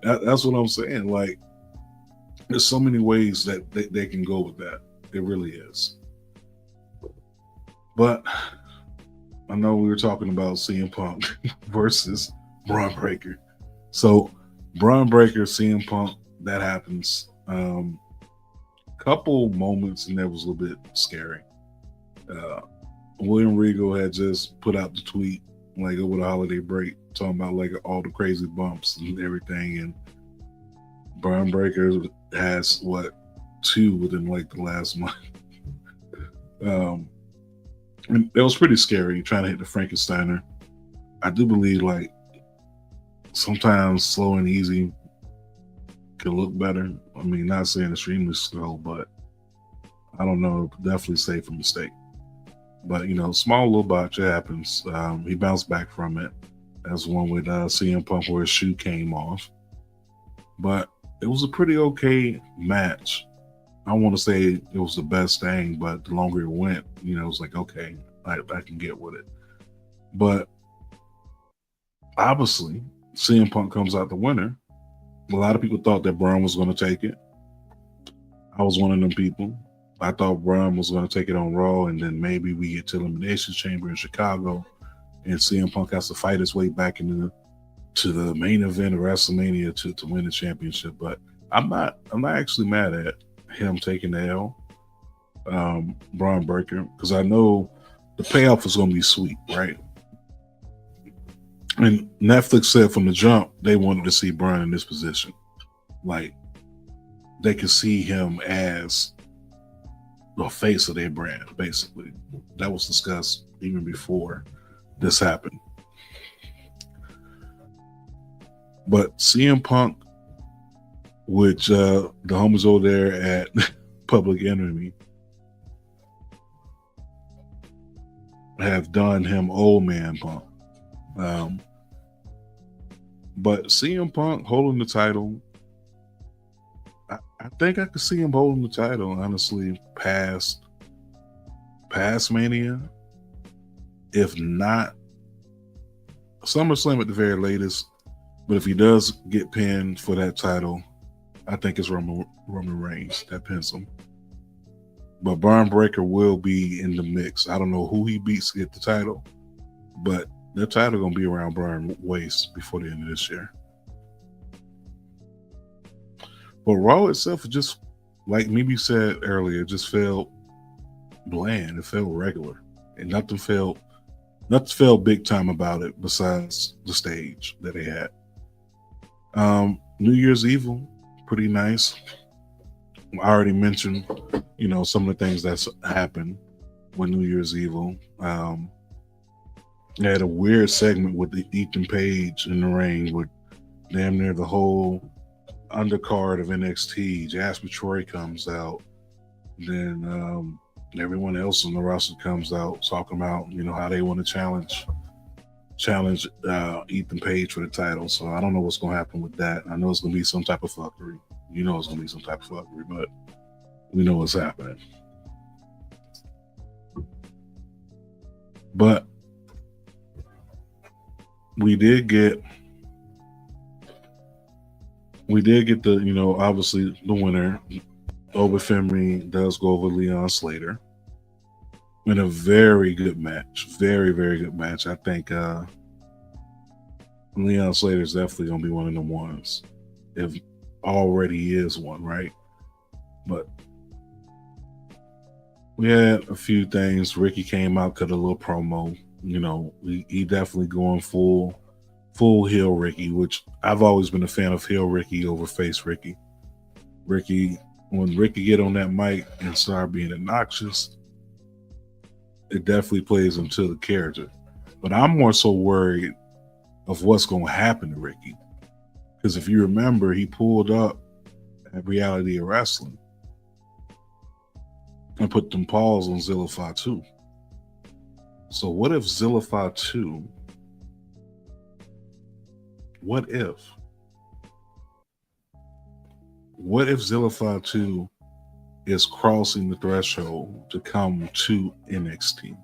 That's what I'm saying. Like, there's so many ways that they can go with that. It really is. But I know we were talking about CM Punk versus Braun Breaker. So Braun Breaker, CM Punk, that happens. Couple moments and that was a little bit scary. William Regal had just put out the tweet like over the holiday break, talking about like all the crazy bumps and everything. And Braun Breaker has what, 2 within like the last month. And it was pretty scary trying to hit the Frankensteiner. I do believe like sometimes slow and easy could look better. I mean, not saying extremely slow, but I don't know, definitely safe from mistake. But you know, small little botch, it happens. He bounced back from it. That's one with CM Punk where his shoe came off. But it was a pretty okay match. I want to say it was the best thing, but the longer it went, you know, it was like, okay, I can get with it. But obviously, CM Punk comes out the winner. A lot of people thought that Braun was going to take it. I was one of them people. I thought Braun was going to take it on Raw, and then maybe we get to Elimination Chamber in Chicago, and CM Punk has to fight his way back into the main event of WrestleMania to win the championship. But I'm not actually mad at him taking the L, Braun Breaker, because I know the payoff is going to be sweet, right? And Netflix said from the jump they wanted to see Braun in this position, like they could see him as the face of their brand. Basically, that was discussed even before this happened. But CM Punk, which the homies over there at Public Enemy have done him old man Punk. But CM Punk holding the title, I think I could see him holding the title, honestly, past Mania. If not SummerSlam at the very latest. But if he does get pinned for that title, I think it's Roman Reigns that pins him. But Braun Breaker will be in the mix. I don't know who he beats to get the title, but the title gonna be around Braun's waist before the end of this year. But Raw itself, just like maybe said earlier, just felt bland. It felt regular, and nothing felt big time about it besides the stage that they had. New Year's Evil, pretty nice. I already mentioned, you know, some of the things that's happened with New Year's Evil. They had a weird segment with the Ethan Page in the ring with damn near the whole undercard of NXT. Jasper Troy comes out. Then everyone else on the roster comes out talking about, you know, how they want to challenge Ethan Page for the title. So I don't know what's going to happen with that. I know it's going to be some type of fuckery. You know it's going to be some type of fuckery, but we know what's happening. But we did get the, you know, obviously the winner. Oba Femi does go over Leon Slater in a very good match. Very, very good match. I think Leon Slater is definitely going to be one of the ones. If already is one, right? But we had a few things. Ricky came out, cut a little promo. You know, he definitely going full heel Ricky, which I've always been a fan of heel Ricky over face Ricky. When Ricky get on that mic and start being obnoxious, it definitely plays into the character. But I'm more so worried of what's going to happen to Ricky. Because if you remember, he pulled up at Reality of Wrestling and put them paws on Zillify 2. So what if Zillify 2, what if Zillify 2 is crossing the threshold to come to NXT?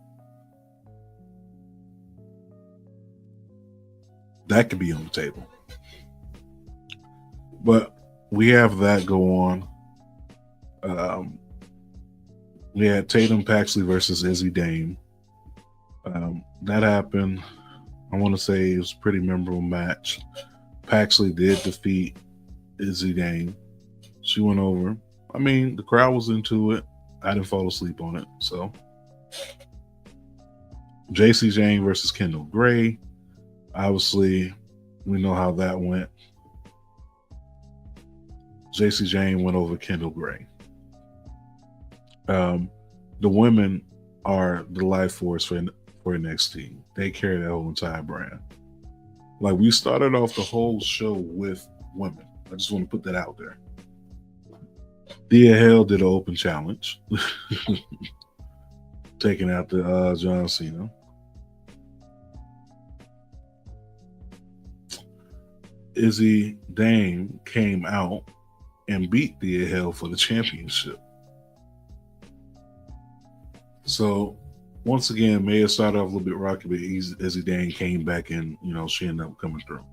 That could be on the table. But we have that go on. We had Tatum Paxley versus Izzy Dame. That happened. I want to say it was a pretty memorable match. Paxley did defeat Izzy Dame. She went over. I mean, the crowd was into it. I didn't fall asleep on it. So, JC Jane versus Kendall Gray. Obviously, we know how that went. JC Jane went over Kendall Gray. The women are the life force for NXT. They carry that whole entire brand. Like, we started off the whole show with women. I just want to put that out there. Thea Hale did an open challenge, taking out the John Cena. Izzy Dame came out and beat Thea Hale for the championship. So, once again, may have started off a little bit rocky, but Izzy Dane came back and, she ended up coming through.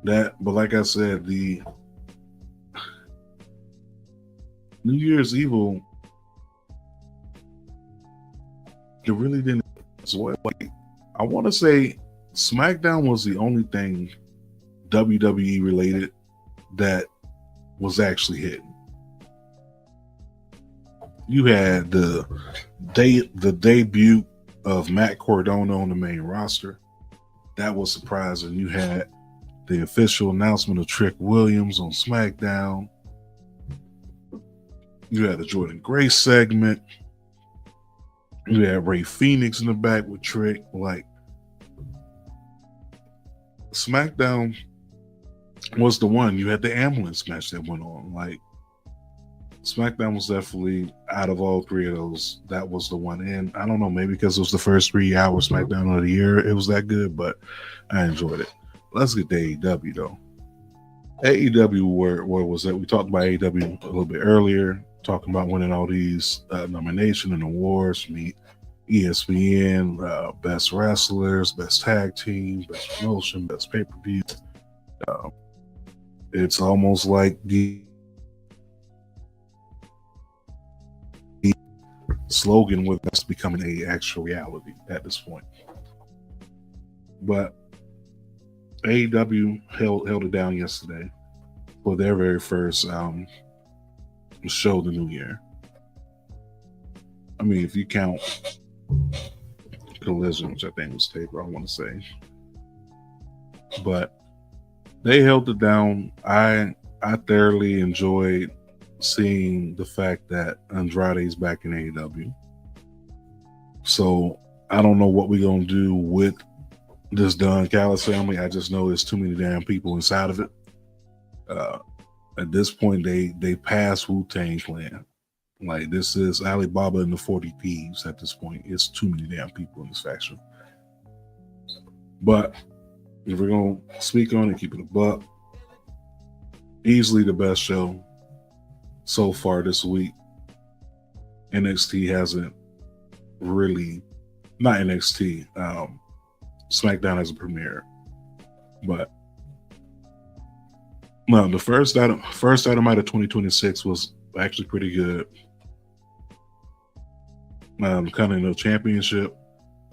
But like I said, the New Year's Evil, it really didn't. Like, I want to say SmackDown was the only thing WWE related that was actually hitting. You had the debut of Matt Cardona on the main roster. That was surprising. You had the official announcement of Trick Williams on SmackDown. You had the Jordan Grace segment. You had Ray Phoenix in the back with Trick. Like, SmackDown was the one. You had the ambulance match that went on. Like, SmackDown was definitely, out of all three of those, that was the one. And I don't know, maybe because it was the first 3 hours SmackDown of the year, it was that good, but I enjoyed it. Let's get to AEW, though. AEW, where was that? We talked about AEW a little bit earlier, talking about winning all these nominations and awards, meet ESPN, best wrestlers, best tag team, best promotion, best pay-per-view. It's almost like the slogan with us becoming a actual reality at this point. But AEW held it down yesterday for their very first show the new year. I mean, if you count Collision, which I think was Taper, I want to say. But they held it down. I thoroughly enjoyed seeing the fact that Andrade's back in AEW. So I don't know what we're going to do with this Don Callis family. I just know there's too many damn people inside of it. At this point, they passed Wu-Tang Clan. Like, this is Alibaba and the 40 Thieves at this point. It's too many damn people in this faction. But if we're going to speak on it, keep it a buck, easily the best show so far this week. NXT hasn't really, not NXT, SmackDown has a premiere. But no, the first item out of 2026 was actually pretty good. Continental Championship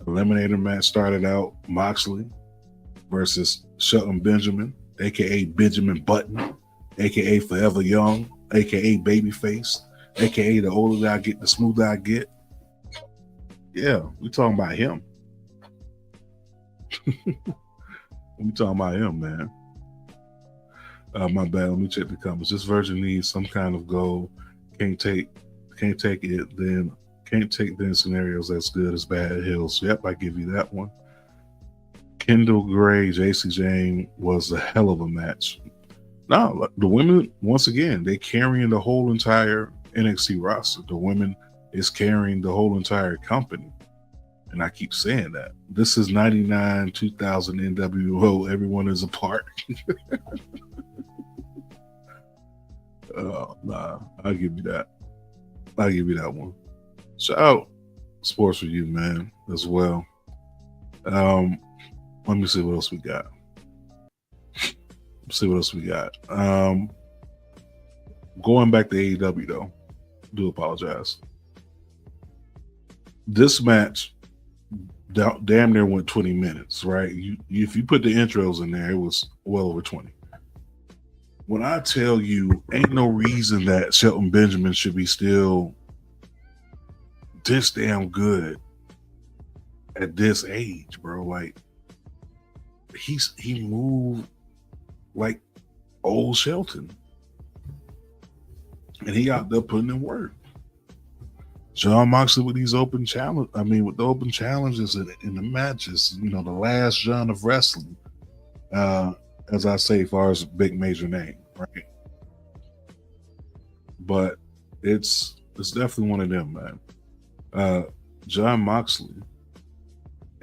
Eliminator match started out Moxley versus Shelton Benjamin, aka Benjamin Button, aka Forever Young, aka Babyface, aka the older I get, the smoother I get. Yeah, we talking about him. We talking about him, man. My bad. Let me check the comments. This version needs some kind of goal. Can't take scenarios as good as bad hills. Yep, I give you that one. Kendall Gray, JC Jane was a hell of a match. No, the women, once again, they carrying the whole entire NXT roster. The women is carrying the whole entire company. And I keep saying that. This is 99, 2000 NWO. Everyone is a part. Nah, I'll give you that. I'll give you that one. Shout out Sports for You, man, as well. Let me see what else we got. Going back to AEW though, do apologize. This match damn near went 20 minutes, right? If you put the intros in there, it was well over 20. When I tell you, ain't no reason that Shelton Benjamin should be still this damn good at this age, bro. Like he moved like old Shelton, and he out there putting in work. John Moxley with these open challenge. I mean, with the open challenges in the matches, you know, the last John of wrestling. As I say, as far as big major name, right? But it's definitely one of them, man. John Moxley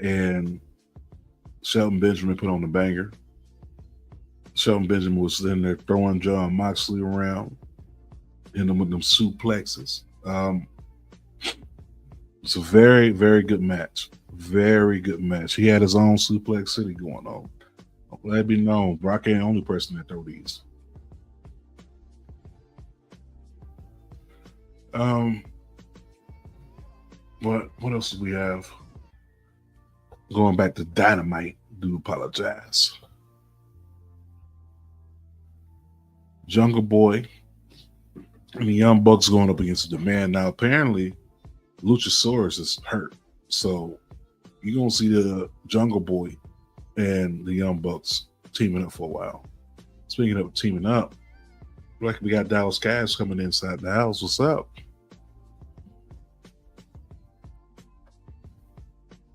and Shelton Benjamin put on the banger. Shelton Benjamin was in there throwing John Moxley around, in them with them suplexes. It's a very, very good match. Very good match. He had his own Suplex City going on. Let it be known, Brock ain't the only person that throw these. What else do we have? Going back to Dynamite, do apologize. Jungle Boy and the Young Bucks going up against the Man. Now, apparently, Luchasaurus is hurt. So, you're going to see the Jungle Boy and the Young Bucks teaming up for a while. Speaking of teaming up, like we got Dallas Cash coming inside the house. What's up?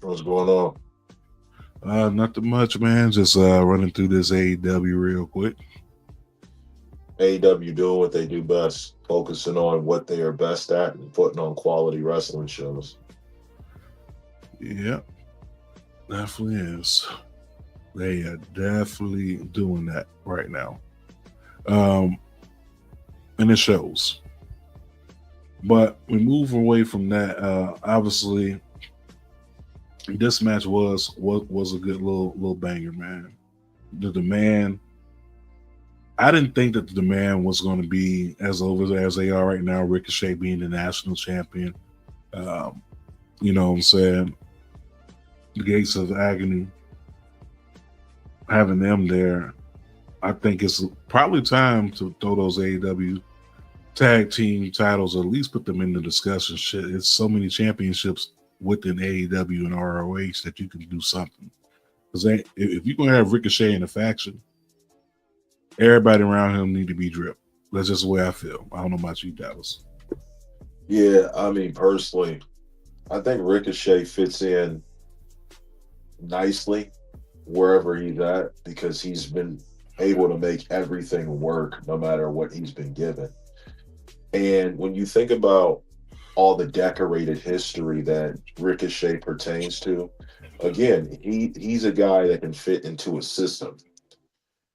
What's going on? Nothing much, man. Just running through this AEW real quick. AEW doing what they do best, focusing on what they are best at and putting on quality wrestling shows. Yep, definitely is. They are definitely doing that right now. And it shows. But we move away from that. Obviously, this match was a good little banger, man. The Demand. I didn't think that the Demand was going to be as over as they are right now. Ricochet being the national champion. You know what I'm saying? The Gates of Agony. Having them there, I think it's probably time to throw those AEW tag team titles, or at least put them in the discussion. Shit, it's so many championships within AEW and ROH that you can do something. Because if you're going to have Ricochet in a faction, everybody around him need to be dripped. That's just the way I feel. I don't know about you, Dallas. Yeah, I mean, personally, I think Ricochet fits in nicely wherever he's at because he's been able to make everything work no matter what he's been given. And when you think about all the decorated history that Ricochet pertains to, again, he's a guy that can fit into a system.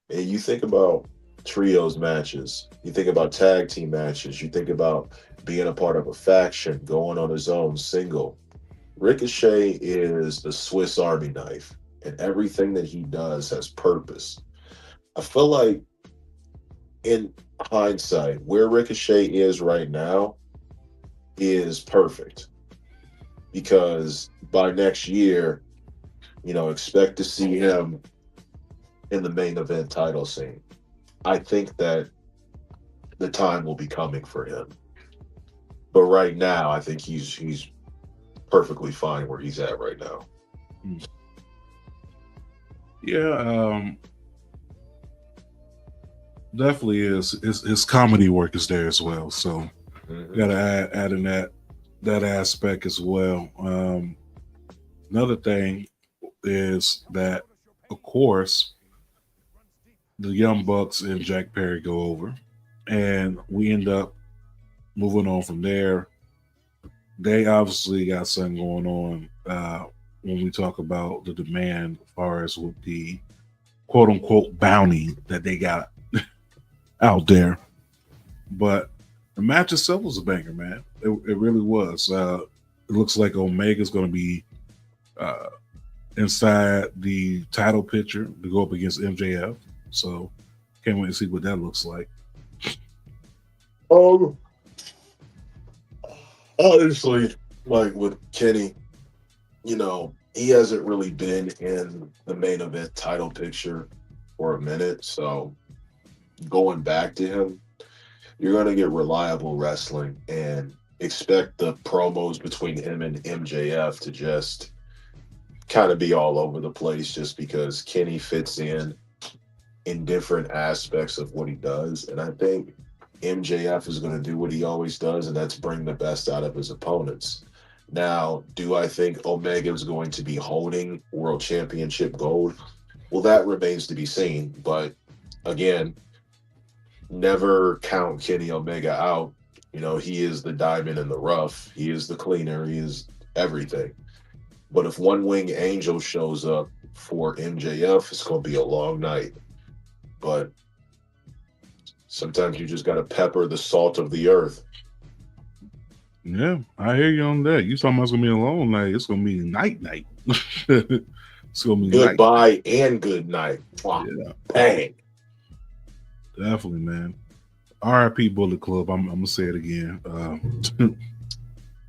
And you think about trios matches, you think about tag team matches, you think about being a part of a faction, going on his own single. Ricochet is the Swiss Army knife, and everything that he does has purpose. I feel like, in hindsight, where Ricochet is right now is perfect. Because by next year, expect to see him in the main event title scene. I think that the time will be coming for him. But right now, I think he's perfectly fine where he's at right now. Yeah, definitely is. His comedy work is there as well. So gotta add in that aspect as well. Another thing is that, of course, the Young Bucks and Jack Perry go over, and we end up moving on from there. They obviously got something going on when we talk about the Demand as far as with the quote unquote bounty that they got out there. But the match itself was a banger, man. It really was. It looks like Omega's going to be inside the title picture to go up against MJF. So can't wait to see what that looks like. Um, honestly, like with Kenny, he hasn't really been in the main event title picture for a minute. So going back to him, you're going to get reliable wrestling and expect the promos between him and MJF to just kind of be all over the place just because Kenny fits in different aspects of what he does. And I think MJF is going to do what he always does, and that's bring the best out of his opponents. Now, do I think Omega is going to be holding World Championship gold? Well, that remains to be seen. But again, never count Kenny Omega out. He is the diamond in the rough. He is the cleaner. He is everything. But if One Wing Angel shows up for MJF, it's going to be a long night. But sometimes you just got to pepper the salt of the earth. Yeah, I hear you on that. You talking about it's gonna be a long night? It's gonna be night. It's gonna be Goodbye night. and good night. Yeah, bang. Definitely, man. R.I.P. Bullet Club. I'm gonna say it again.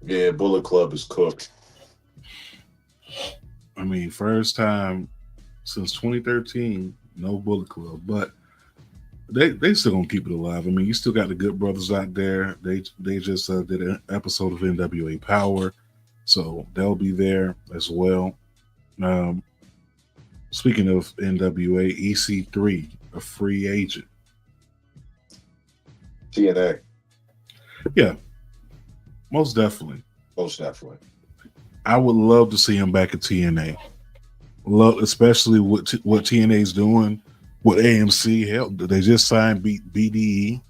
Yeah, Bullet Club is cooked. I mean, first time since 2013, no Bullet Club, but they still gonna keep it alive. I mean, you still got the Good Brothers out there. They just did an episode of NWA Power, so they'll be there as well. Um, Speaking of NWA, EC3, a free agent. TNA. Yeah, most definitely. Most definitely. I would love to see him back at TNA. Love, especially what TNA's doing with AMC. Hell, they just signed BDE,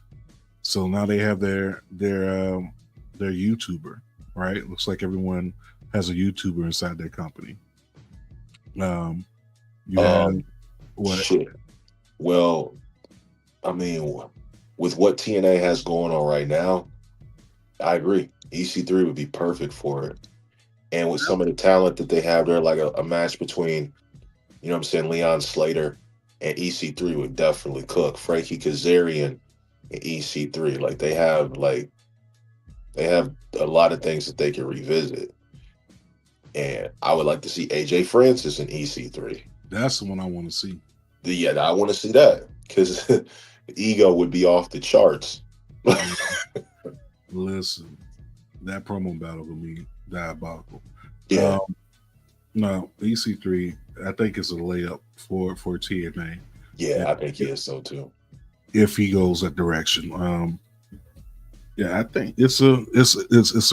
so now they have their YouTuber. Right, looks like everyone has a YouTuber inside their company. You have what? Shit. Well, I mean, with what TNA has going on right now, I agree. EC3 would be perfect for it. And with some of the talent that they have there, like a match between, Leon Slater and EC3 would definitely cook. Frankie Kazarian and EC3. They have a lot of things that they can revisit. And I would like to see AJ Francis and EC3. That's the one I want to see. Yeah, I want to see that because the ego would be off the charts. Listen, that promo battle will be diabolical. Yeah. No, EC3, I think it's a layup for TNA. Yeah, I think he is so too. If he goes that direction, yeah, I think it's a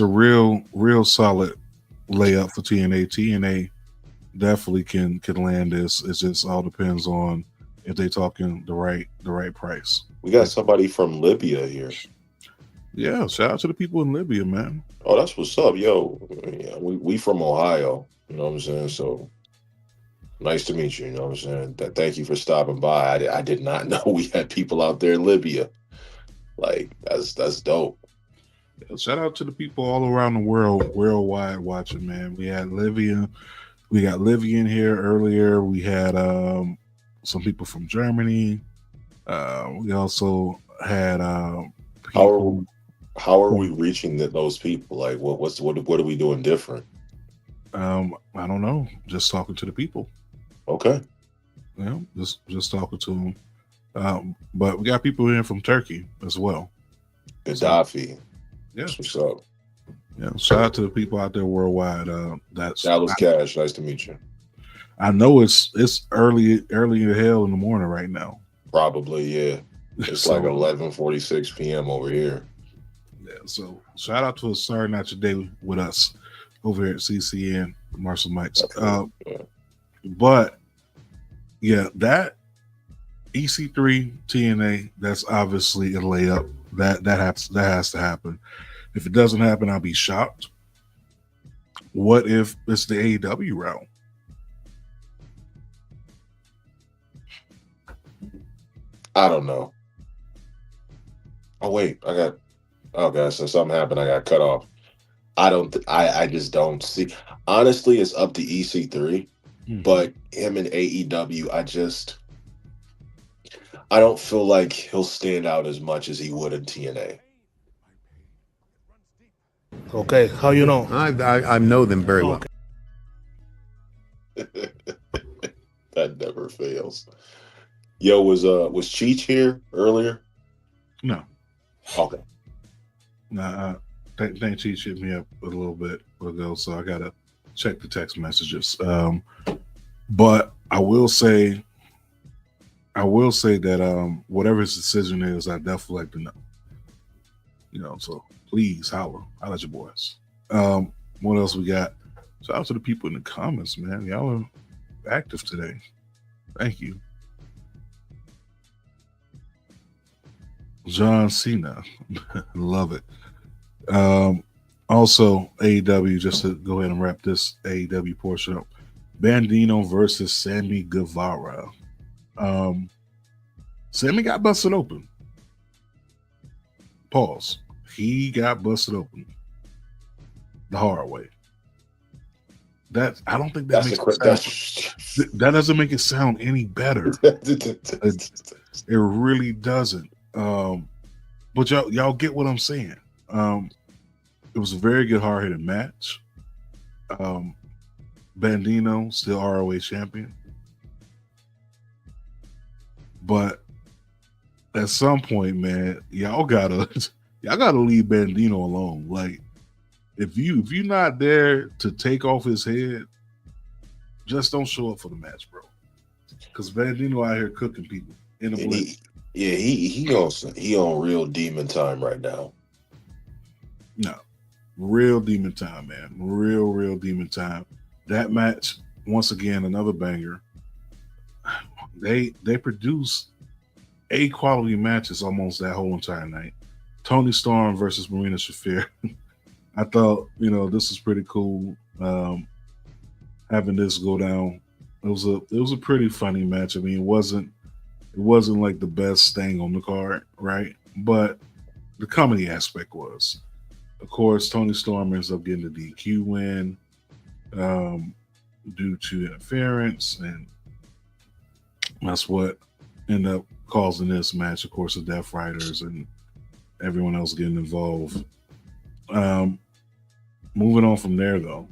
real solid layup for TNA. TNA definitely can land this. It just all depends on if they talking the right price. We got somebody from Libya here. Yeah, shout out to the people in Libya, man. Oh, that's what's up, yo. Yeah, we from Ohio. You know what I'm saying? So nice to meet you. You know what I'm saying? Thank you for stopping by. I did not know we had people out there in Libya. That's dope. Yeah, shout out to the people all around the world, worldwide watching, man. We got Livia in here earlier. We had some people from Germany. We also had people. How are we reaching those people? Like, what are we doing different? I don't know. Just talking to the people. Okay. Yeah, just talking to them. But we got people in from Turkey as well. Gaddafi. So, yeah. That's what's up. Yeah. Shout out to the people out there worldwide. That's Dallas Cash. Nice to meet you. I know it's early in hell in the morning right now. Probably, yeah. It's like 11:46 p.m. over here. Yeah, so shout out to us starting out your day with us over here at CCN Marshall Mike's. But yeah, that EC3 TNA, that's obviously a layup. That has to happen. If it doesn't happen, I'll be shocked. What if it's the AEW route? I don't know. Oh wait, so something happened. I got cut off. I just don't see. Honestly, it's up to EC3. But him in AEW, I don't feel like he'll stand out as much as he would in TNA. Okay, how you know? I know them very well. That never fails. Yo, was Cheech here earlier? No. Okay. Nah, think Cheech hit me up a little bit ago, so I gotta check the text messages. But I will say that whatever his decision is, I definitely like to know. You know, so please holler at your boys. What else we got? Shout out to the people in the comments, man. Y'all are active today. Thank you. John Cena. Love it. Also, AEW, just to go ahead and wrap this AEW portion up. Bandino versus Sammy Guevara. Sammy got busted open. Pause. He got busted open the hard way. I don't think that that doesn't make it sound any better. It really doesn't. But y'all get what I'm saying. It was a very good hard-hitting match. Bandino still ROH champion, but at some point, man, y'all gotta leave Bandino alone. Like, if you're not there to take off his head, just don't show up for the match, bro. Because Bandino out here cooking people in the blitz. He on real demon time right now. No, real demon time, man. Real demon time. That match, once again, another banger. They produce A quality matches almost that whole entire night. Tony Storm versus Marina Shafir. I thought, this was pretty cool. Having this go down, it was a pretty funny match. I mean, it wasn't like the best thing on the card, right? But the comedy aspect was. Of course, Tony Storm ends up getting the DQ win due to interference, and that's what ended up causing this match. Of course, the Death Riders and everyone else getting involved. Moving on from there, though,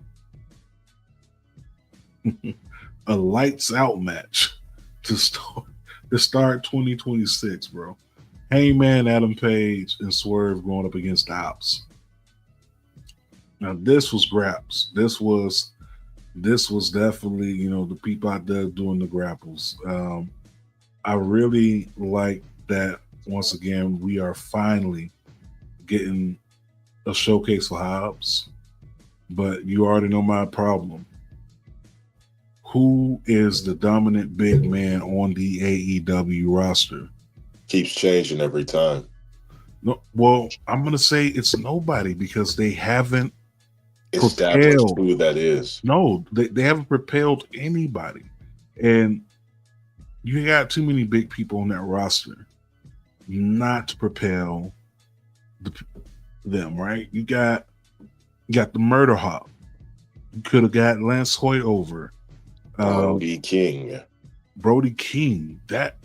a lights out match to start 2026, bro. Hangman Adam Page and Swerve going up against the Ops. Now this was graps. This was definitely, the people out there doing the grapples. I really like that. Once again, we are finally getting a showcase for Hobbs. But you already know my problem. Who is the dominant big man on the AEW roster? Keeps changing every time. No, well, I'm gonna say it's nobody because they haven't established who that is. No, they haven't propelled anybody, and you got too many big people on that roster not to propel them. Right? You got the Murder Hop. You could have got Lance Hoyt over. Brody King. That's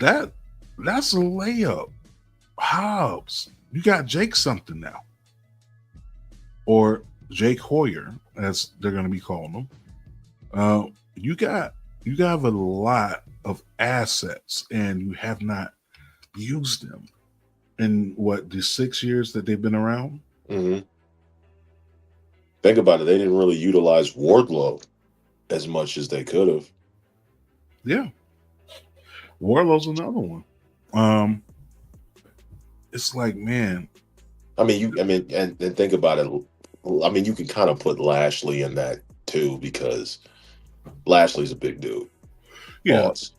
a layup. Hobbs. You got Jake something now. Or Jake Hoyer, as they're gonna be calling him. You have a lot of assets and you have not used them in the 6 years that they've been around. Mm-hmm. Think about it, they didn't really utilize Wardlow as much as they could have. Yeah. Wardlow's another one. It's like, man. And think about it. I mean, you can kind of put Lashley in that too, because Lashley's a big dude. Yeah. Boss.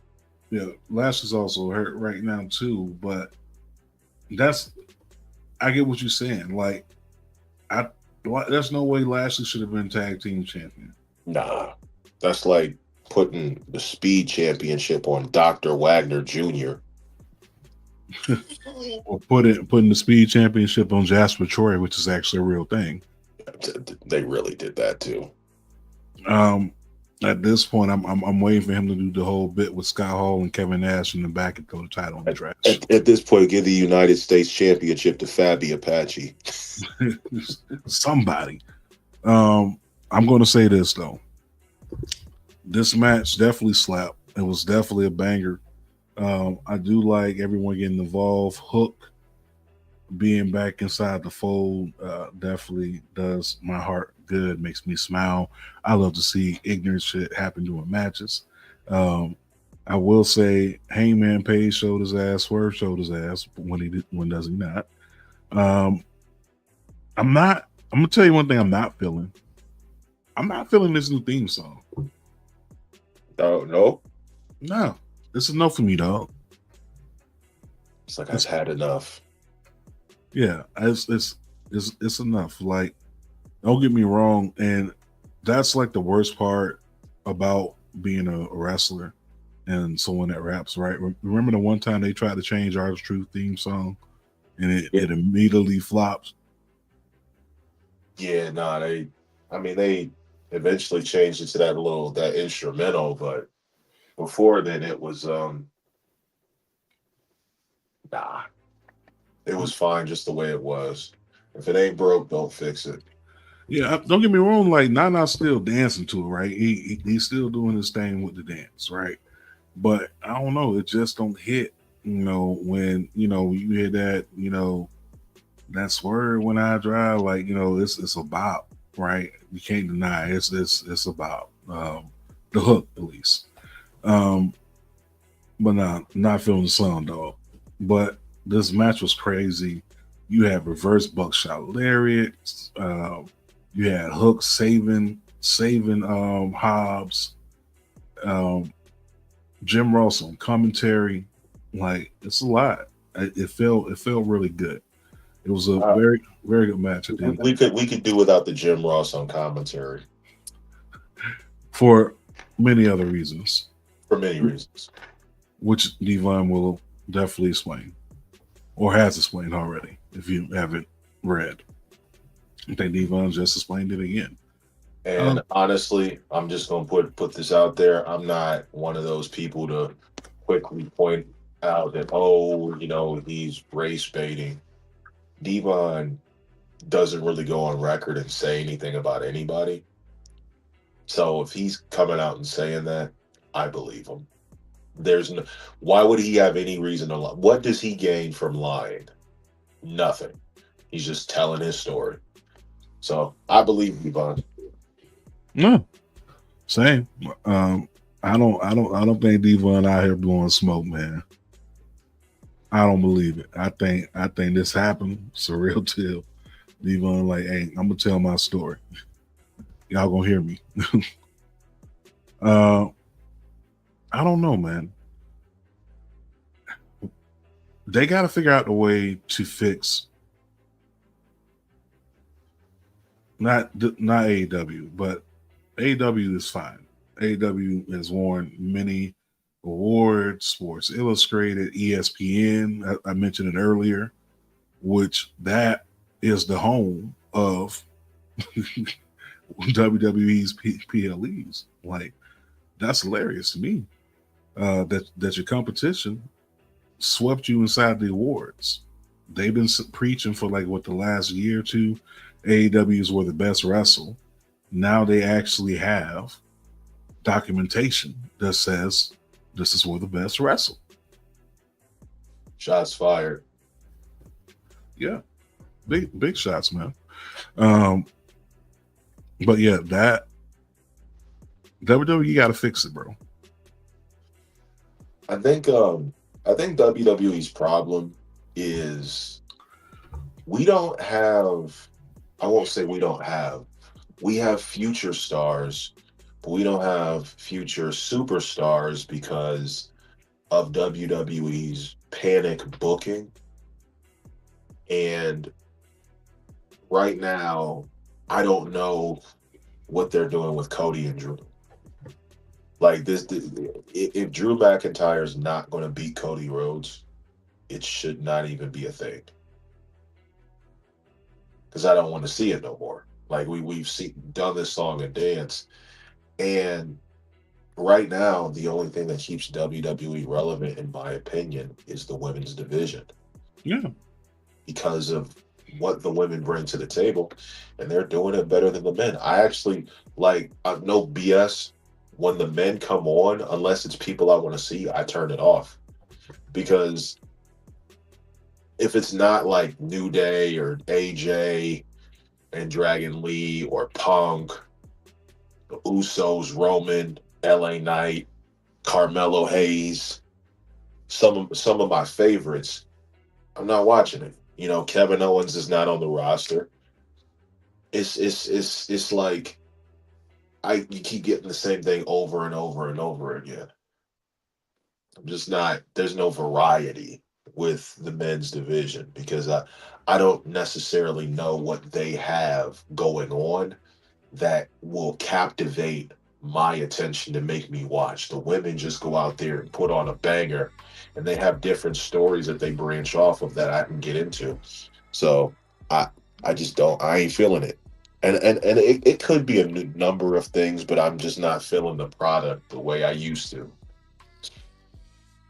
Yeah. Lashley's also hurt right now too, but I get what you're saying. Like, there's no way Lashley should have been tag team champion. Nah. That's like putting the Speed Championship on Dr. Wagner Jr. Or putting the Speed Championship on Jasper Troy, which is actually a real thing. They really did that too. At this point, I'm waiting for him to do the whole bit with Scott Hall and Kevin Nash in the back and throw the title in the trash. At this point, give the United States Championship to Fabi Apache. Somebody. I'm going to say this though. This match definitely slapped. It was definitely a banger. I do like everyone getting involved. Hook being back inside the fold definitely does my heart good, makes me smile. I love to see ignorant shit happen during matches. I will say Hangman Page showed his ass, Swerve showed his ass. When does he not? I'm gonna tell you one thing I'm not feeling. I'm not feeling this new theme song. Oh no? No. It's enough for me, dog. It's like I've had enough. Yeah, it's enough. Like, don't get me wrong, and that's like the worst part about being a wrestler and someone that raps, right? Remember the one time they tried to change our Truth theme song and it immediately flopped? Yeah, no, they eventually changed it to that instrumental, but before then it was nah. It was fine just the way it was. If it ain't broke, don't fix it. Yeah, don't get me wrong. Like Nana's still dancing to it, right? He's still doing his thing with the dance, right? But I don't know. It just don't hit. When you hear that, that swerve when I drive, like it's a bop, right? You can't deny it. It's a bop. The hook, at least. But not feeling the song, dog. But this match was crazy. You had reverse buckshot lariats. You had Hook saving Hobbs. Jim Ross on commentary. Like, it's a lot. It felt really good. It was a very, very good match. We could do without the Jim Ross on commentary for many other reasons. For many reasons, which Devon will definitely explain, or has explained already. If you haven't read, I think Devon just explained it again. And honestly, I'm just gonna put this out there. I'm not one of those people to quickly point out that he's race baiting. Devon doesn't really go on record and say anything about anybody. So if he's coming out and saying that, I believe him. Why would he have any reason to lie? What does he gain from lying? Nothing. He's just telling his story. So I believe Devon. No, same. I don't think Devon out here blowing smoke, man. I don't believe it. I think this happened. It's a real deal. Devon, like, hey, I'm gonna tell my story. Y'all gonna hear me. I don't know, man. They got to figure out a way to fix not AEW, but AEW is fine. AEW has won many awards, Sports Illustrated, ESPN. I mentioned it earlier, which that is the home of WWE's PLEs. Like, that's hilarious to me. That your competition swept you inside the awards. They've been preaching for the last year or two. AEWs were the best wrestle. Now they actually have documentation that says this is where the best wrestle. Shots fired. Yeah, big shots, man. But yeah, that WWE got to fix it, bro. I think WWE's problem is we don't have. I won't say we don't have. We have future stars, but we don't have future superstars because of WWE's panic booking. And right now, I don't know what they're doing with Cody and Drew. Like this, if Drew McIntyre's not going to beat Cody Rhodes, it should not even be a thing. Because I don't want to see it no more. Like we've done this song and dance, and right now, the only thing that keeps WWE relevant, in my opinion, is the women's division Yeah. because of what the women bring to the table, and they're doing it better than the men. I actually like, no BS. When the men come on, unless it's people I want to see, I turn it off because if it's not like New Day or AJ and Dragon Lee or Punk, the Usos, Roman, LA Knight, Carmelo Hayes, some of my favorites, I'm not watching it. You know, Kevin Owens is not on the roster. It's like you keep getting the same thing over and over and over again. I'm just not. There's no variety with the men's division because I don't necessarily know what they have going on that will captivate my attention to make me watch. The women just go out there and put on a banger, and they have different stories that they branch off of that I can get into. So I I just don't. I ain't feeling it. And it could be a number of things, but I'm just not feeling the product the way I used to.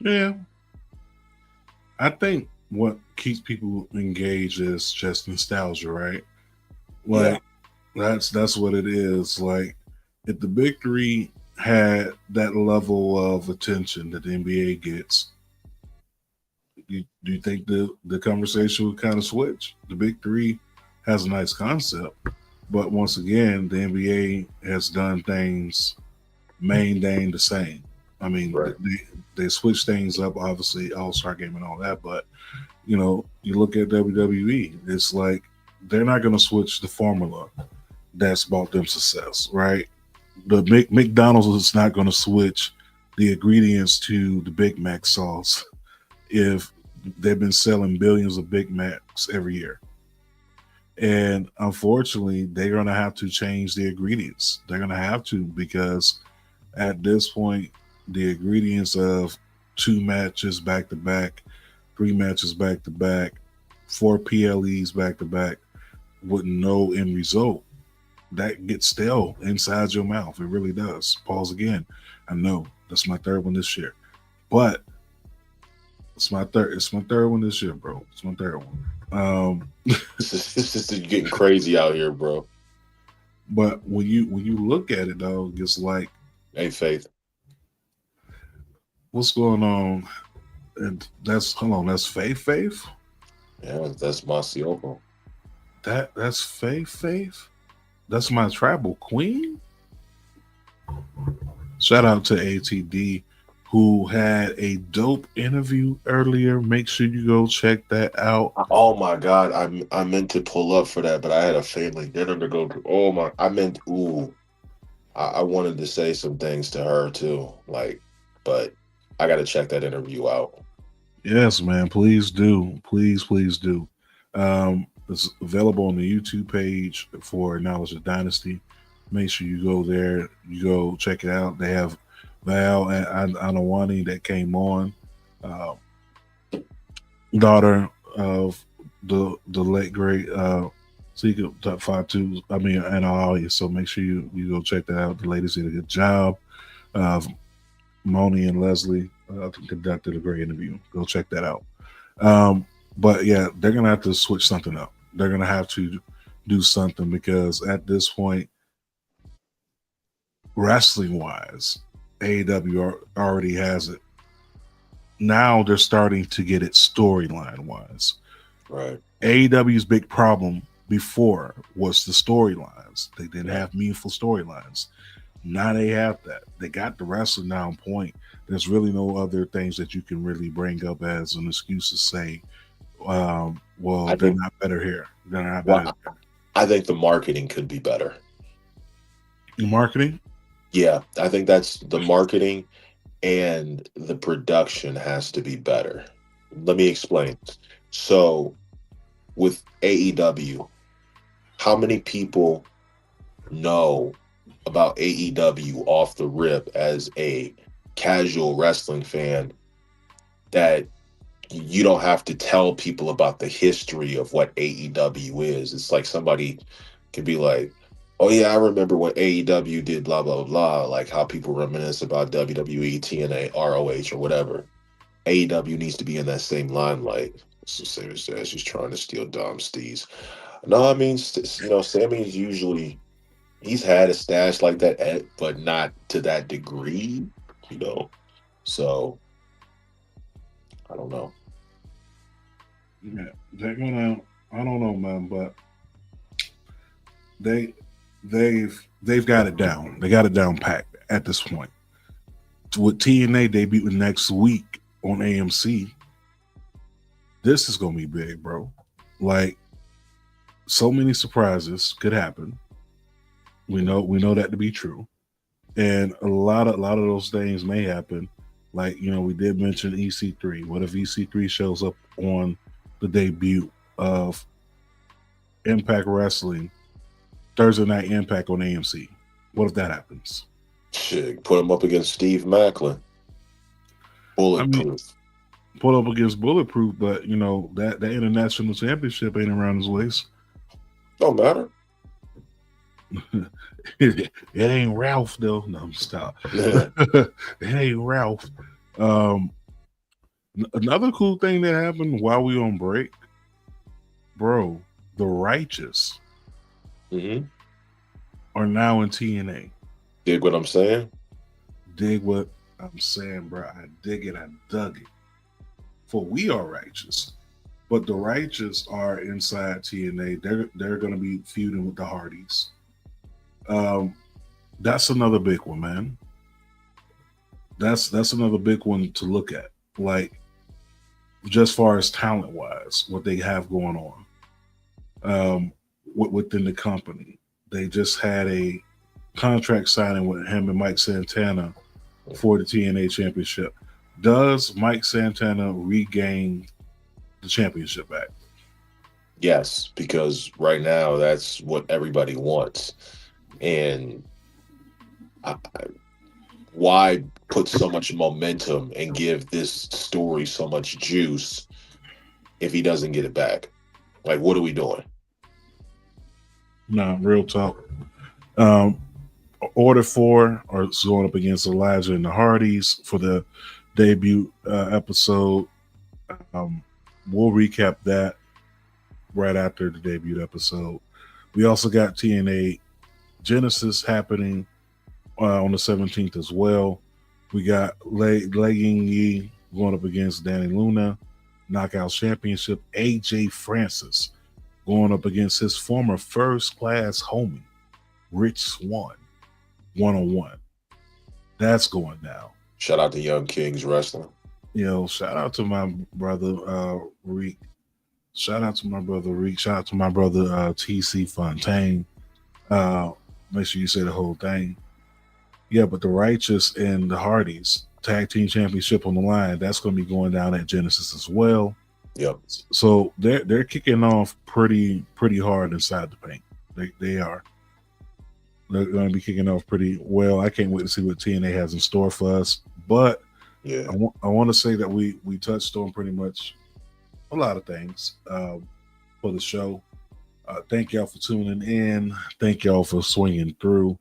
Yeah. I think what keeps people engaged is just nostalgia, right? Yeah. Like that's what it is. Like if the big three had that level of attention that the NBA gets, do you think the conversation would kind of switch? The big three has a nice concept, but once again, the NBA has done things maintained the same. I mean, Right. they switch things up, obviously, All Star Game and all that. But you know, you look at WWE, it's like they're not going to switch the formula that's brought them success, right? The McDonald's is not going to switch the ingredients to the Big Mac sauce if they've been selling billions of Big Macs every year. And unfortunately, they're going to have to change the ingredients. They're going to have to because at this point, the ingredients of 2 matches back to back, 3 matches back to back, 4 PLEs back to back with no end result, that gets stale inside your mouth. It really does. Pause again. I know that's my third one this year, but it's my third. It's my third one this year, bro. It's my third one. It's just getting crazy out here, bro. But when you look at it, though, it's like, Hey, Faith. what's going on? And that's hold on. That's Faith. Yeah, that's Masiopo. That's Faith. That's my tribal queen. Shout out to ATD, who had a dope interview earlier. Make sure you go check that out. Oh my God, I meant to pull up for that, but I had a family dinner to go to. Oh my, I meant I wanted to say some things to her too, like, but I got to check that interview out. Yes, man. Please do. Please do. It's available on the YouTube page for Knowledge of Dynasty. Make sure you go there. You go check it out. They have Val and Anawani that came on, daughter of the late great Secret Top 5-2. I mean, and all. So make sure you go check that out. The ladies did a good job. Moni and Leslie conducted a great interview. Go check that out. But yeah, they're gonna have to switch something up. They're gonna have to do something because at this point, wrestling wise, AEW already has it. Now they're starting to get it storyline wise. Right. AEW's big problem before was the storylines. They didn't have meaningful storylines. Now they have that. They got the wrestling now on point. There's really no other things that you can really bring up as an excuse to say, they're not better here. They're not better. I think the marketing could be better. The marketing? Yeah, I think that's the marketing and the production has to be better. Let me explain. So, with AEW, how many people know about AEW off the rip as a casual wrestling fan that you don't have to tell people about the history of what AEW is? It's like somebody could be like, Oh yeah, I remember when AEW did blah blah blah, like how people reminisce about WWE, TNA, ROH, or whatever. AEW needs to be in that same limelight. It's the same as she's trying to steal Dom Steez. No, I mean, Sammy's usually he's had a stash like that, but not to that degree, you know. So I don't know. Yeah, they're gonna. I don't know, man, but they they've got it down. They got it down packed at this point. With TNA debuting next week on AMC, this is gonna be big, bro. Like, so many surprises could happen. We know that to be true, and a lot of those things may happen. Like, we did mention EC3. What if EC3 shows up on the debut of Impact Wrestling, Thursday Night Impact on AMC? What if that happens? Shit, put him up against Steve Macklin. Bulletproof. I mean, put up against Bulletproof, but that international championship ain't around his waist. Don't matter. It ain't Ralph though. No, I'm stop. It ain't Ralph. Another cool thing that happened while we on break, bro. The Righteous are now in TNA. Dig what I'm saying? Dig what I'm saying, bro. I dig it. I dug it. For we are righteous, but the Righteous are inside TNA. They're going to be feuding with the Hardys. That's another big one, man. That's another big one to look at. Like, just far as talent wise, what they have going on within the company. They just had a contract signing with him and Mike Santana for the TNA championship. Does Mike Santana regain the championship back? Yes, because right now that's what everybody wants. And why put so much momentum and give this story so much juice if he doesn't get it back? Like, what are we doing? No, real talk. Order 4 are going up against Elijah and the Hardys for the debut episode. We'll recap that right after the debut episode. We also got TNA Genesis happening on the 17th as well. We got Legging Yi going up against Danny Luna. Knockout Championship. AJ Francis going up against his former first class homie, Rich Swann, 1-on-1. That's going down. Shout out to Young Kings Wrestling. Shout out to my brother Reek. Shout out to my brother Reek. Shout out to my brother TC Fontaine. Make sure you say the whole thing. Yeah, but the Righteous and the Hardys tag team championship on the line, that's going to be going down at Genesis as well. Yep. So they're kicking off pretty hard inside the paint. They are. They're going to be kicking off pretty well. I can't wait to see what TNA has in store for us. But yeah, I want to say that we touched on pretty much a lot of things for the show. Thank y'all for tuning in. Thank y'all for swinging through.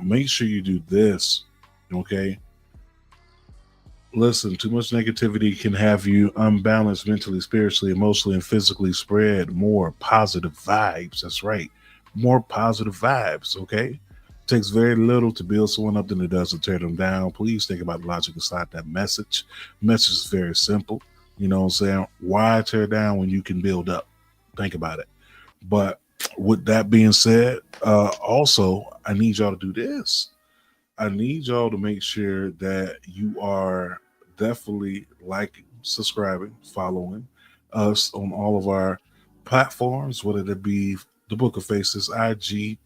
Make sure you do this, okay? Listen, too much negativity can have you unbalanced mentally, spiritually, emotionally, and physically. Spread more positive vibes. That's right. More positive vibes, okay? It takes very little to build someone up than it does to tear them down. Please think about the logic inside that message. The message is very simple. You know what I'm saying? Why tear down when you can build up? Think about it. But with that being said, also, I need y'all to do this. I need y'all to make sure that you are definitely liking, subscribing, following us on all of our platforms, whether it be the Book of Faces, IG,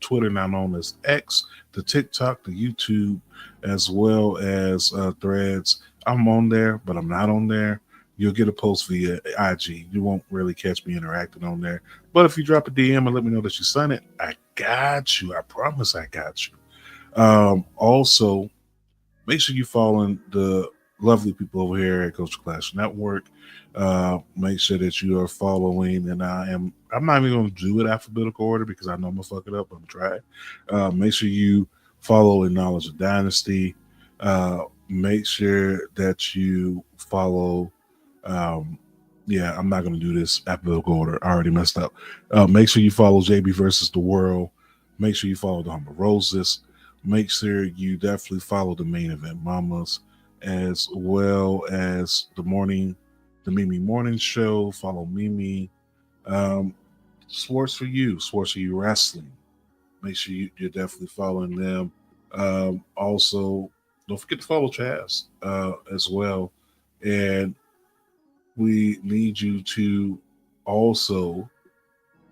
Twitter, now known as X, the TikTok, the YouTube, as well as Threads. I'm on there, but I'm not on there. You'll get a post via IG. You won't really catch me interacting on there. But if you drop a DM and let me know that you signed it, I got you. I promise I got you. Also, make sure you following the lovely people over here at Coach Clash Network. Make sure that you are following, and I'm not even going to do it alphabetical order because I know I'm gonna fuck it up. I'm trying. Make sure you follow Acknowledge the Dynasty. Make sure that you follow. Yeah, I'm not going to do this alphabetical order. I already messed up. Make sure you follow JB versus the World. Make sure you follow the Humble Roses. Make sure you definitely follow the Main Event Mamas, as well as the Mimi Morning Show. Follow Mimi. Sports for You Wrestling. Make sure you're definitely following them. Also, don't forget to follow Chaz as well. And we need you to also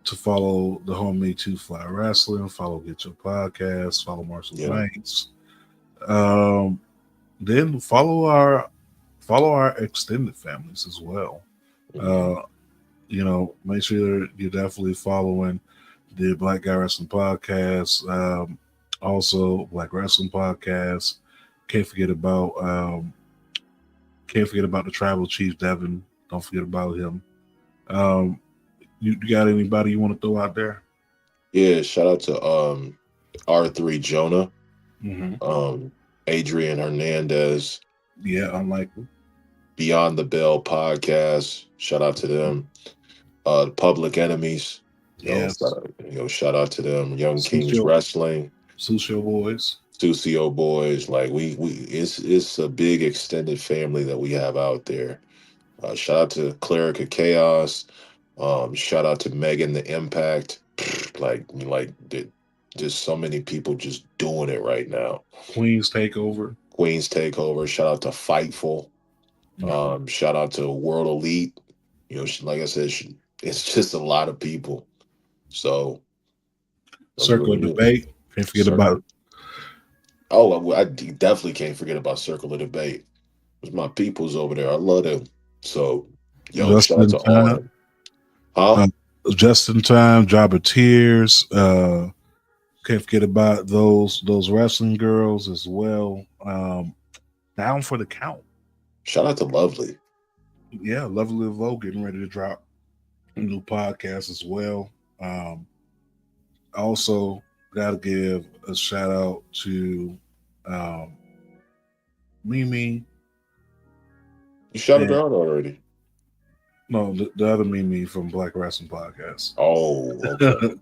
to follow the homie Two Fly Wrestling, follow Get Your Podcast, follow Marshall Banks. Then follow our extended families as well. Make sure you're definitely following the Black Guy Wrestling Podcast, also Black Wrestling Podcast. Can't forget about the Tribal Chief Devin. Don't forget about him. You got anybody you want to throw out there? Yeah, shout out to R3 Jonah, Adrian Hernandez. Yeah, unlikely. Beyond the Bell podcast. Shout out to them. Public Enemies. Yes. Shout out to them. Young Kings Wrestling. Sucio Boys. Sucio Boys. Like it's a big extended family that we have out there. Shout out to Cleric of Chaos. Shout out to Megan the Impact. Just so many people just doing it right now. Queen's Takeover. Shout out to Fightful. Shout out to World Elite. Like I said, it's just a lot of people. So Circle of Debate. Can't forget about it. Oh, I definitely can't forget about Circle of Debate. It's my peoples over there. I love them. So, shout out to all of them. Just in Time, Job of Tears. Can't forget about those wrestling girls as well. Down for the Count. Shout out to Lovely. Yeah, Lovely Laveau getting ready to drop a new podcast as well. Also, got to give a shout out to Mimi. You shouted her out already. No, the other Mimi from Black Wrestling Podcast. Oh, okay.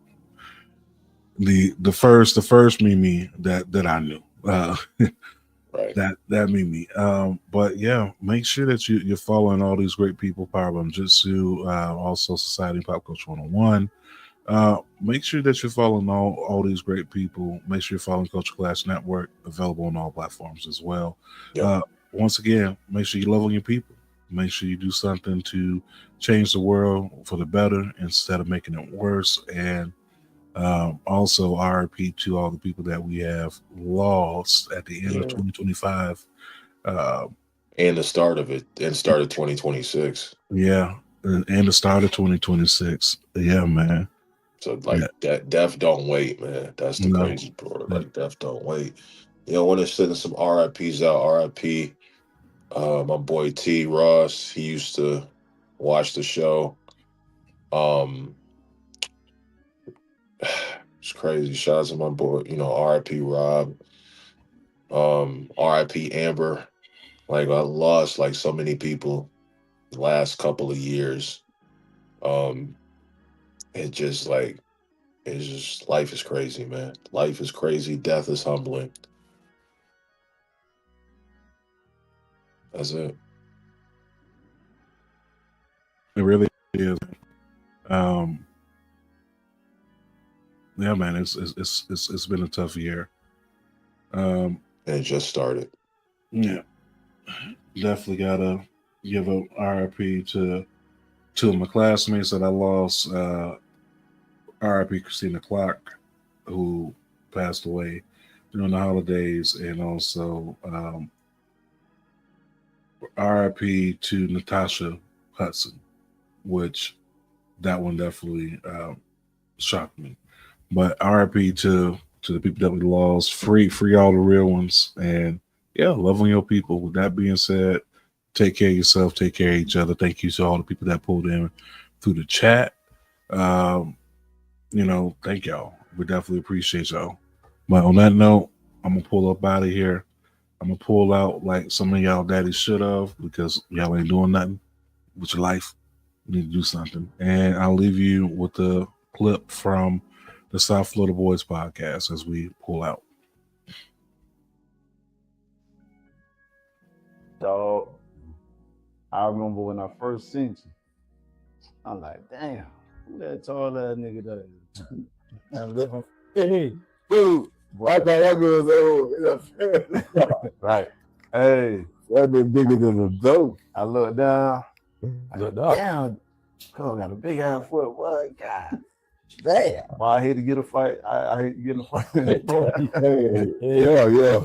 the first Mimi that I knew. Right. That Mimi. But yeah, make sure that you're following all these great people, Powerbomb Jitsu, also Society Pop Coach 101. Make sure that you're following all these great people. Make sure you're following Coach Clash Network, available on all platforms as well. Yep. Once again, make sure you love on your people. Make sure you do something to change the world for the better instead of making it worse. And also RIP to all the people that we have lost at the end of 2025. And the start of it, and start of 2026. Yeah, and the start of 2026. Yeah, man. So that death don't wait, man. That's the crazy part. Like death don't wait. I want to send some RIPs out. RIP. My boy T Ross, he used to watch the show. It's crazy. Shout out to my boy, RIP Rob. RIP Amber. Like I lost like so many people the last couple of years. It's just life is crazy, man. Life is crazy. Death is humbling. That's it. It really is. Yeah, man, it's been a tough year. And it just started. Yeah, definitely gotta give a RIP to two of my classmates that I lost. RIP Christina Clark, who passed away during the holidays, and also RIP to Natasha Hudson, which that one definitely shocked me. But RIP to the people that we lost. Free all the real ones. And yeah, love on your people. With that being said, take care of yourself, take care of each other. Thank you to all the people that pulled in through the chat. Thank y'all. We definitely appreciate y'all. But on that note, I'm gonna pull up out of here. I'm gonna pull out like some of y'all daddies should have, because y'all ain't doing nothing with your life. You need to do something. And I'll leave you with the clip from the South Florida Boys podcast as we pull out. Dog, I remember when I first seen you, I'm like, damn, who that tall ass nigga that is? And then, hey, dude, I thought that was old. Right. Hey, that nigga bigger than a dope. I look down. Damn, Cole got a big ass foot. What? God damn. Well, I hate to get a fight. I hate to get in a fight. Yeah.